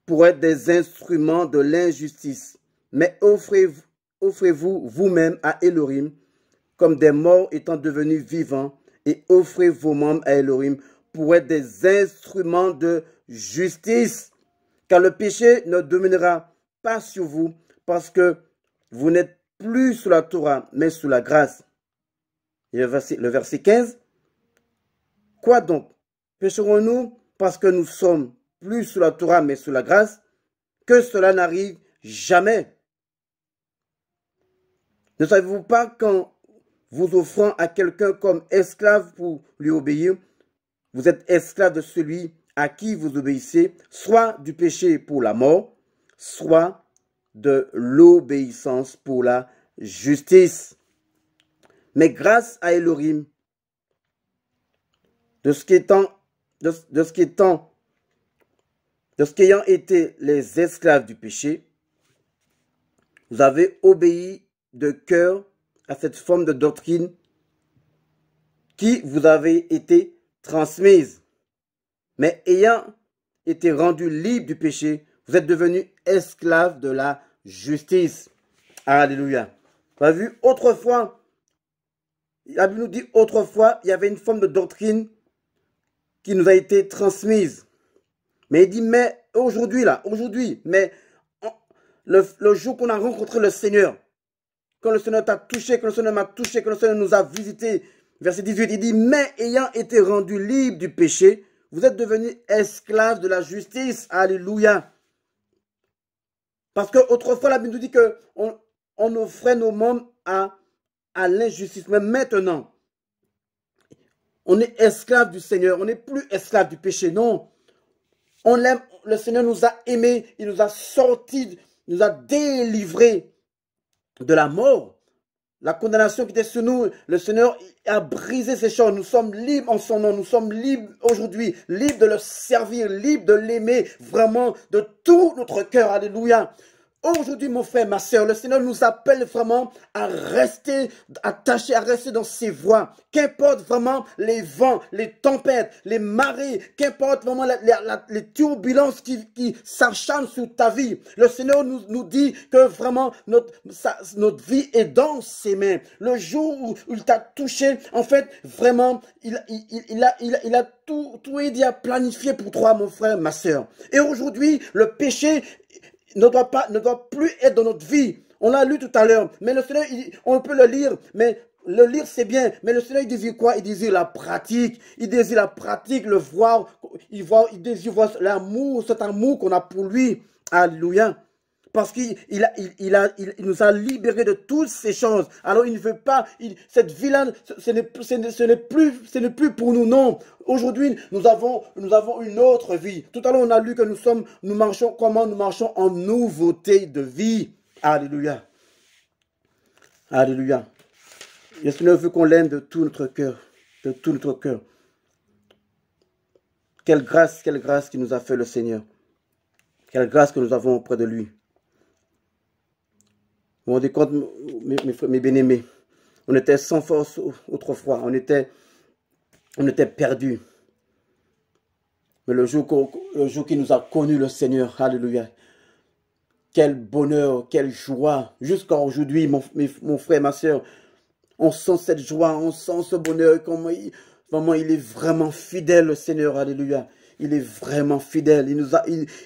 pour être des instruments de l'injustice, mais offrez-vous vous-même à Elohim comme des morts étant devenus vivants, et offrez vos membres à Elohim pour être des instruments de justice, car le péché ne dominera pas sur vous, parce que vous n'êtes plus sous la Torah, mais sous la grâce. Et le verset 15, quoi donc? Pécherons-nous parce que nous sommes plus sous la Torah, mais sous la grâce? Que cela n'arrive jamais. Ne savez-vous pas qu'en vous offrant à quelqu'un comme esclave pour lui obéir, vous êtes esclave de celui à qui vous obéissez, soit du péché pour la mort, soit de l'obéissance pour la justice. Mais grâce à Elohim, de ce qu'ayant été les esclaves du péché, vous avez obéi de cœur à cette forme de doctrine qui vous avait été transmise. Mais ayant été rendu libre du péché, vous êtes devenu esclave de la justice. Alléluia. Vous avez vu, autrefois, la Bible nous dit autrefois, il y avait une forme de doctrine qui nous a été transmise. Mais il dit, mais aujourd'hui, mais le jour qu'on a rencontré le Seigneur, quand le Seigneur t'a touché, quand le Seigneur m'a touché, quand le Seigneur nous a visités, verset 18, il dit, mais ayant été rendu libre du péché, vous êtes devenus esclaves de la justice. Alléluia. Parce qu'autrefois, la Bible nous dit qu'on offrait nos membres à l'injustice. Mais maintenant, on est esclave du Seigneur. On n'est plus esclave du péché. Non. On l'aime. Le Seigneur nous a aimés. Il nous a sortis, nous a délivrés de la mort. La condamnation qui était sur nous, le Seigneur a brisé ces choses. Nous sommes libres en son nom. Nous sommes libres aujourd'hui, libres de le servir, libres de l'aimer vraiment de tout notre cœur. Alléluia. Aujourd'hui, mon frère, ma soeur, le Seigneur nous appelle vraiment à rester attachés, à rester dans ses voies. Qu'importe vraiment les vents, les tempêtes, les marées, qu'importe vraiment les turbulences qui s'acharnent sur ta vie. Le Seigneur nous dit que vraiment notre vie est dans ses mains. Le jour où il t'a touché, en fait, vraiment, il a tout aidé à planifier pour toi, mon frère, ma soeur. Et aujourd'hui, le péché ne doit plus être dans notre vie. On l'a lu tout à l'heure, mais le Seigneur, on peut le lire, mais le lire c'est bien, mais le Seigneur il désire quoi? Il désire la pratique, il désire la pratique, le voir, il désire voir l'amour, cet amour qu'on a pour lui. Alléluia. Parce qu'il nous a libérés de toutes ces choses. Alors il ne veut pas, cette vie-là, ce n'est plus pour nous, non. Aujourd'hui, nous avons une autre vie. Tout à l'heure, on a lu que nous marchons en nouveauté de vie. Alléluia. Alléluia. Le Seigneur veut qu'on l'aime de tout notre cœur. De tout notre cœur. Quelle grâce qu'il nous a fait le Seigneur. Quelle grâce que nous avons auprès de lui. Vous vous rendez compte, mes bien-aimés, on était sans force autrefois, on était perdus. Mais le jour qu'il nous a connu le Seigneur, alléluia, quel bonheur, quelle joie. Jusqu'à aujourd'hui, mon frère, ma soeur, on sent cette joie, on sent ce bonheur, vraiment il est vraiment fidèle le Seigneur, alléluia. Il est vraiment fidèle.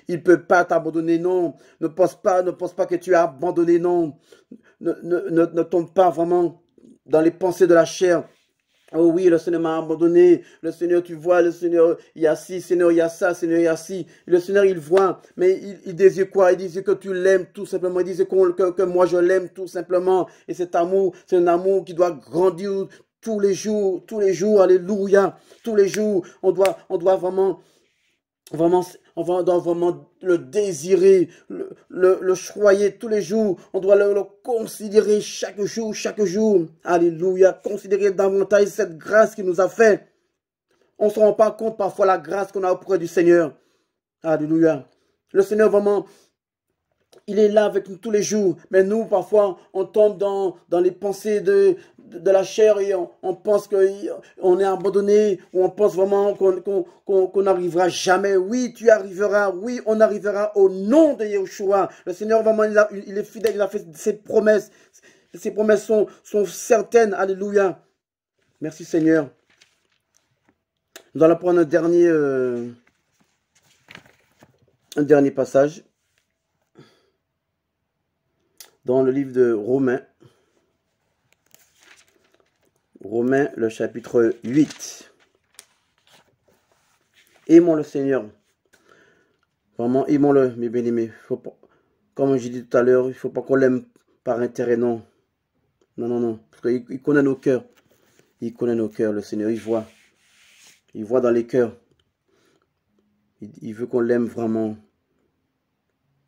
Il peut pas t'abandonner, non. Ne pense pas que tu as abandonné, non. Ne tombe pas vraiment dans les pensées de la chair. Oh oui, le Seigneur m'a abandonné. Le Seigneur, tu vois, le Seigneur, il y a ci, Seigneur, il y a ça, Seigneur, il y a ci. Le Seigneur, il voit. Mais il désire quoi? Il désire que tu l'aimes tout simplement. Il désire que moi, je l'aime tout simplement. Et cet amour, c'est un amour qui doit grandir tous les jours, alléluia. Tous les jours, on doit vraiment on doit vraiment le désirer, le choyer tous les jours. On doit le considérer chaque jour. Alléluia. Considérer davantage cette grâce qu'il nous a fait. On ne se rend pas compte parfois la grâce qu'on a auprès du Seigneur. Alléluia. Le Seigneur vraiment, il est là avec nous tous les jours. Mais nous, parfois, on tombe dans les pensées de la chair et on pense qu'on est abandonné, ou on pense vraiment qu'on n'arrivera jamais. Oui, tu arriveras. Oui, on arrivera au nom de Yeshua. Le Seigneur, vraiment, il est fidèle. Il a fait ses promesses. Ses promesses sont certaines. Alléluia. Merci, Seigneur. Nous allons prendre un dernier un dernier passage dans le livre de Romains. Romains, le chapitre 8. Aimons le Seigneur. Vraiment, aimons-le, mes bien-aimés. Comme j'ai dit tout à l'heure, il ne faut pas qu'on l'aime par intérêt, non. Non, non, non. Parce qu'il connaît nos cœurs. Il connaît nos cœurs, le Seigneur. Il voit. Il voit dans les cœurs. Il veut qu'on l'aime vraiment.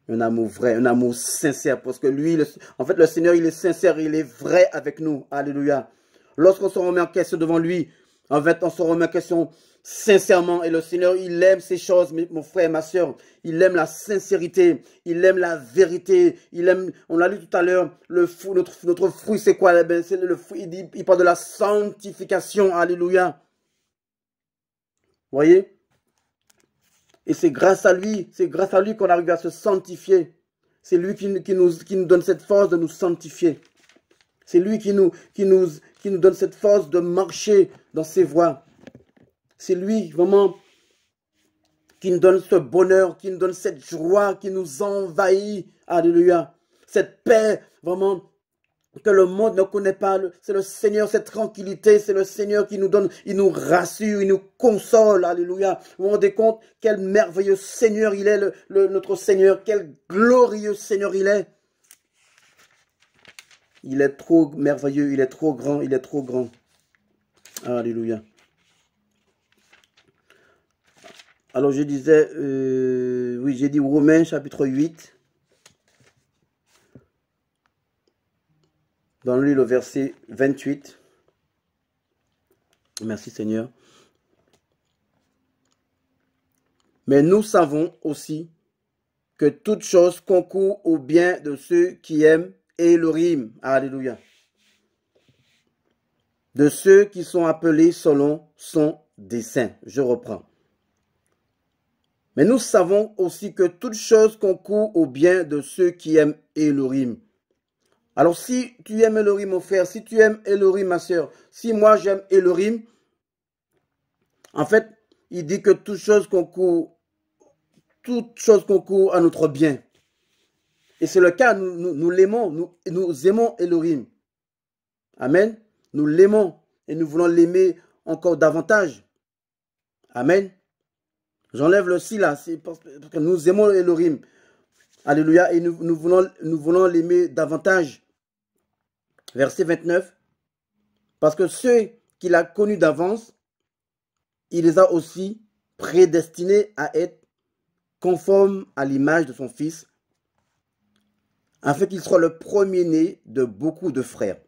Un amour vrai, un amour sincère. Parce que lui, en fait, le Seigneur, il est sincère, il est vrai avec nous. Alléluia. Lorsqu'on se remet en question devant lui, en fait, on se remet en question sincèrement. Et le Seigneur, il aime ces choses, mon frère, ma soeur. Il aime la sincérité. Il aime la vérité. Il aime, on l'a lu tout à l'heure, notre fruit, c'est quoi? C'est le fruit, il parle de la sanctification. Alléluia. Vous voyez? Et c'est grâce à lui qu'on arrive à se sanctifier. C'est lui qui nous donne cette force de nous sanctifier. C'est lui qui nous donne cette force de marcher dans ses voies. C'est lui vraiment qui nous donne ce bonheur, qui nous donne cette joie, qui nous envahit. Alléluia. Cette paix vraiment que le monde ne connaît pas. C'est le Seigneur, cette tranquillité, c'est le Seigneur qui nous donne, il nous rassure, il nous console. Alléluia. Vous vous rendez compte quel merveilleux Seigneur il est, notre Seigneur, quel glorieux Seigneur il est. Il est trop merveilleux, il est trop grand, il est trop grand. Alléluia. Alors je disais, oui, j'ai dit Romains chapitre 8. Dans le verset 28. Merci Seigneur. Mais nous savons aussi que toute chose concourt au bien de ceux qui aiment Elohim. Alléluia. De ceux qui sont appelés selon son dessein. Je reprends. Mais nous savons aussi que toute chose concourt au bien de ceux qui aiment Elohim. Alors si tu aimes Elohim, mon frère, si tu aimes Elohim, ma soeur, si moi j'aime Elohim, en fait, il dit que toute chose concourt à notre bien. Et c'est le cas, nous l'aimons, nous aimons Elohim. Amen. Nous l'aimons et nous voulons l'aimer encore davantage. Amen. J'enlève le si là, c'est parce que nous aimons Elohim. Alléluia. Et nous voulons l'aimer davantage. Verset 29. Parce que ceux qu'il a connus d'avance, il les a aussi prédestinés à être conformes à l'image de son Fils, afin qu'il soit le premier-né de beaucoup de frères.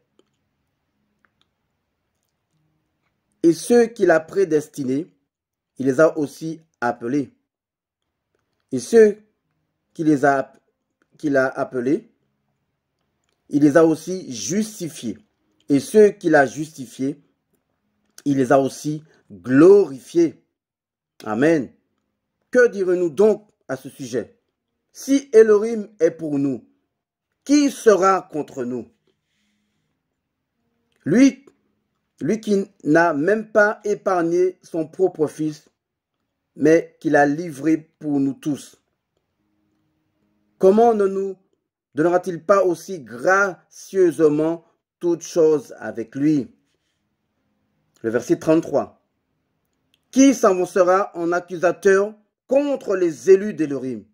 Et ceux qu'il a prédestinés, il les a aussi appelés. Et ceux qu'il a appelés, il les a aussi justifiés. Et ceux qu'il a justifiés, il les a aussi glorifiés. Amen. Que dirons-nous donc à ce sujet? Si Elohim est pour nous, qui sera contre nous? Lui qui n'a même pas épargné son propre fils, mais qui l'a livré pour nous tous. Comment ne nous donnera-t-il pas aussi gracieusement toutes choses avec lui? Le verset 33. Qui s'avancera en accusateur contre les élus d'Elohim?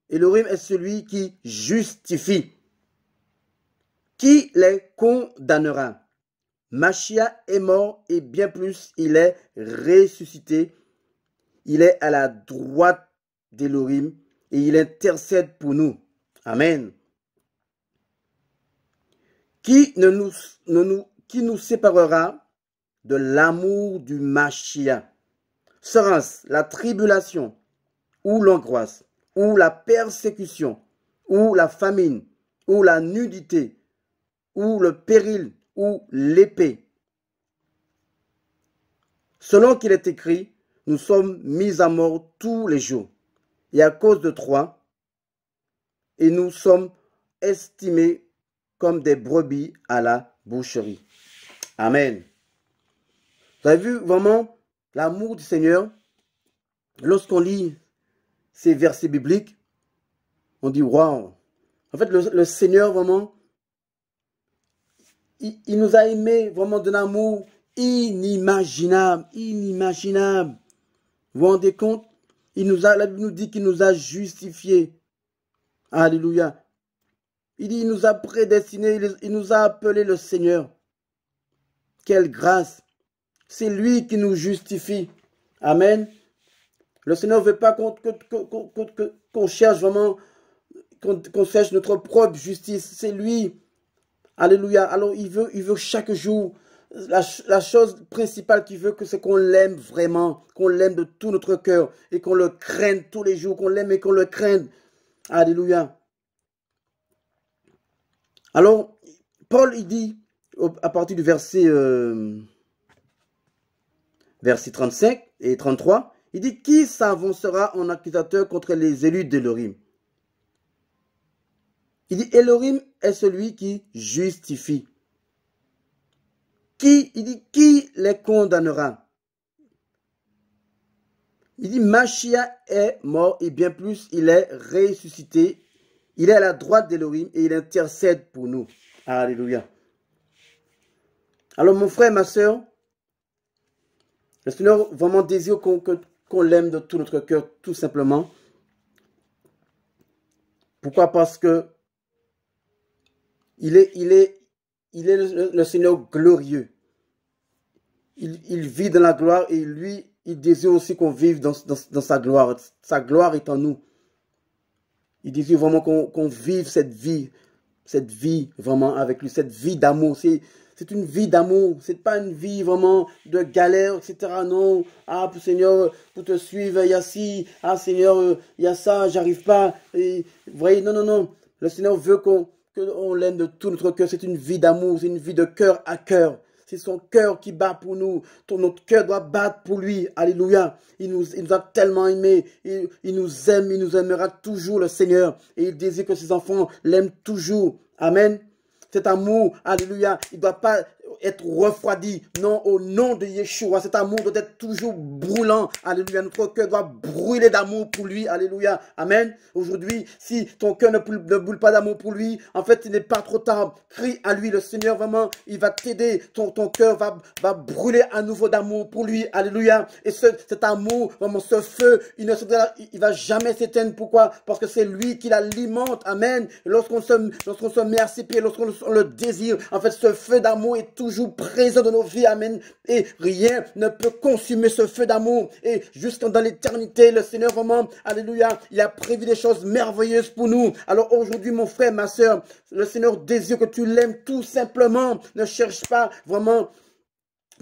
Elohim est celui qui justifie. Qui les condamnera? Machia est mort et bien plus, il est ressuscité. Il est à la droite d'Elohim et il intercède pour nous. Amen. Qui nous séparera de l'amour du Machia? Sera-ce la tribulation, ou l'angoisse, ou la persécution, ou la famine, ou la nudité, ou le péril, ou l'épée? Selon qu'il est écrit, nous sommes mis à mort tous les jours, et à cause de toi, et nous sommes estimés comme des brebis à la boucherie. Amen. Vous avez vu vraiment l'amour du Seigneur? Lorsqu'on lit ces versets bibliques, on dit waouh. En fait, le Seigneur, vraiment, il nous a aimés vraiment d'un amour inimaginable, inimaginable. Vous vous rendez compte? La Bible nous dit qu'il nous a justifiés. Alléluia. Il dit, il nous a prédestinés, il nous a appelés le Seigneur. Quelle grâce. C'est lui qui nous justifie. Amen. Le Seigneur ne veut pas qu'on cherche vraiment, qu'on cherche notre propre justice. C'est lui. Alléluia. Alors il veut chaque jour, la chose principale qu'il veut, c'est qu'on l'aime vraiment, qu'on l'aime de tout notre cœur et qu'on le craigne tous les jours, qu'on l'aime et qu'on le craigne. Alléluia. Alors, Paul, il dit, à partir du verset 35 et 33, il dit, qui s'avancera en accusateur contre les élus d'Élohim? Il dit, Élohim est celui qui justifie. Il dit, qui les condamnera? Il dit, Machia est mort et bien plus, il est ressuscité. Il est à la droite d'Élohim et il intercède pour nous. Alléluia. Alors mon frère, ma soeur, le Seigneur vraiment désire qu'on l'aime de tout notre cœur, tout simplement. Pourquoi? Parce que il est le Seigneur glorieux. Il vit dans la gloire et lui, il désire aussi qu'on vive dans sa gloire. Sa gloire est en nous. Il désire vraiment qu'on vive cette vie vraiment avec lui, cette vie d'amour. C'est une vie d'amour, c'est pas une vie vraiment de galère, etc. Non, ah Seigneur, pour te suivre, il y a ci, ah Seigneur, il y a ça, j'arrive pas. Et, vous voyez, non, non, non. Le Seigneur veut qu'on l'aime de tout notre cœur. C'est une vie d'amour, c'est une vie de cœur à cœur. C'est son cœur qui bat pour nous. Notre cœur doit battre pour lui. Alléluia. Il nous a tellement aimés. Il nous aime, il nous aimera toujours, le Seigneur. Et il désire que ses enfants l'aiment toujours. Amen. Cet amour, alléluia, il ne doit pas être refroidi. Non, au nom de Yeshua, cet amour doit être toujours brûlant. Alléluia, notre cœur doit brûler d'amour pour lui. Alléluia, amen. Aujourd'hui, si ton cœur ne brûle pas d'amour pour lui, en fait, il n'est pas trop tard. Crie à lui, le Seigneur, vraiment, il va t'aider. Ton cœur va brûler à nouveau d'amour pour lui. Alléluia. Et cet amour, vraiment, ce feu, il ne va jamais s'éteindre. Pourquoi? Parce que c'est lui qui l'alimente. Amen. Lorsqu'on se met à ses pieds, lorsqu'on le désire, en fait, ce feu d'amour est toujours présent dans nos vies. Amen. Et rien ne peut consumer ce feu d'amour. Et jusqu'à dans l'éternité, le Seigneur, vraiment, alléluia, il a prévu des choses merveilleuses pour nous. Alors aujourd'hui, mon frère, ma soeur, le Seigneur désire que tu l'aimes tout simplement. Ne cherche pas vraiment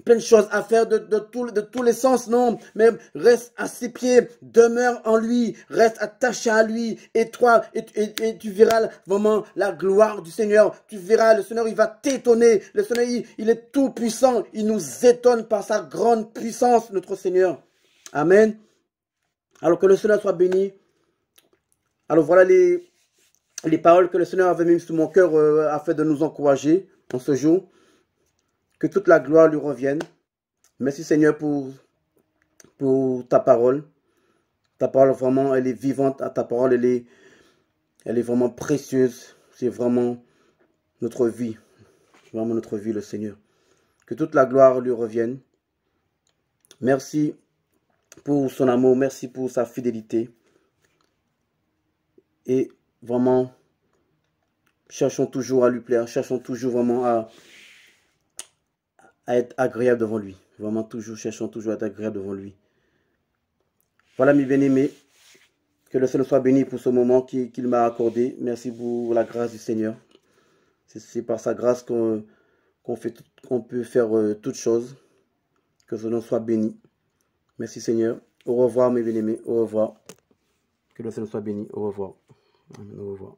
plein de choses à faire de tous les sens, non, mais reste à ses pieds, demeure en lui, reste attaché à lui, et toi, et tu verras vraiment la gloire du Seigneur. Tu verras, le Seigneur, il va t'étonner. Le Seigneur, il est tout puissant, il nous étonne par sa grande puissance, notre Seigneur. Amen. Alors que le Seigneur soit béni. Alors voilà les paroles que le Seigneur avait mises sur mon cœur afin de nous encourager en ce jour. Que toute la gloire lui revienne. Merci Seigneur pour ta parole. Ta parole vraiment, elle est vivante. Ta parole, elle est vraiment précieuse. C'est vraiment notre vie. Vraiment notre vie, le Seigneur. Que toute la gloire lui revienne. Merci pour son amour. Merci pour sa fidélité. Et vraiment, cherchons toujours à lui plaire. Cherchons toujours vraiment à être agréable devant lui. Vraiment toujours, cherchons toujours à être agréable devant lui. Voilà mes bien-aimés. Que le Seigneur soit béni pour ce moment qu'il m'a accordé. Merci pour la grâce du Seigneur. C'est par sa grâce qu'on peut faire toutes choses. Que ce nom soit béni. Merci Seigneur. Au revoir mes bien-aimés. Au revoir. Que le Seigneur soit béni. Au revoir. Amen. Au revoir.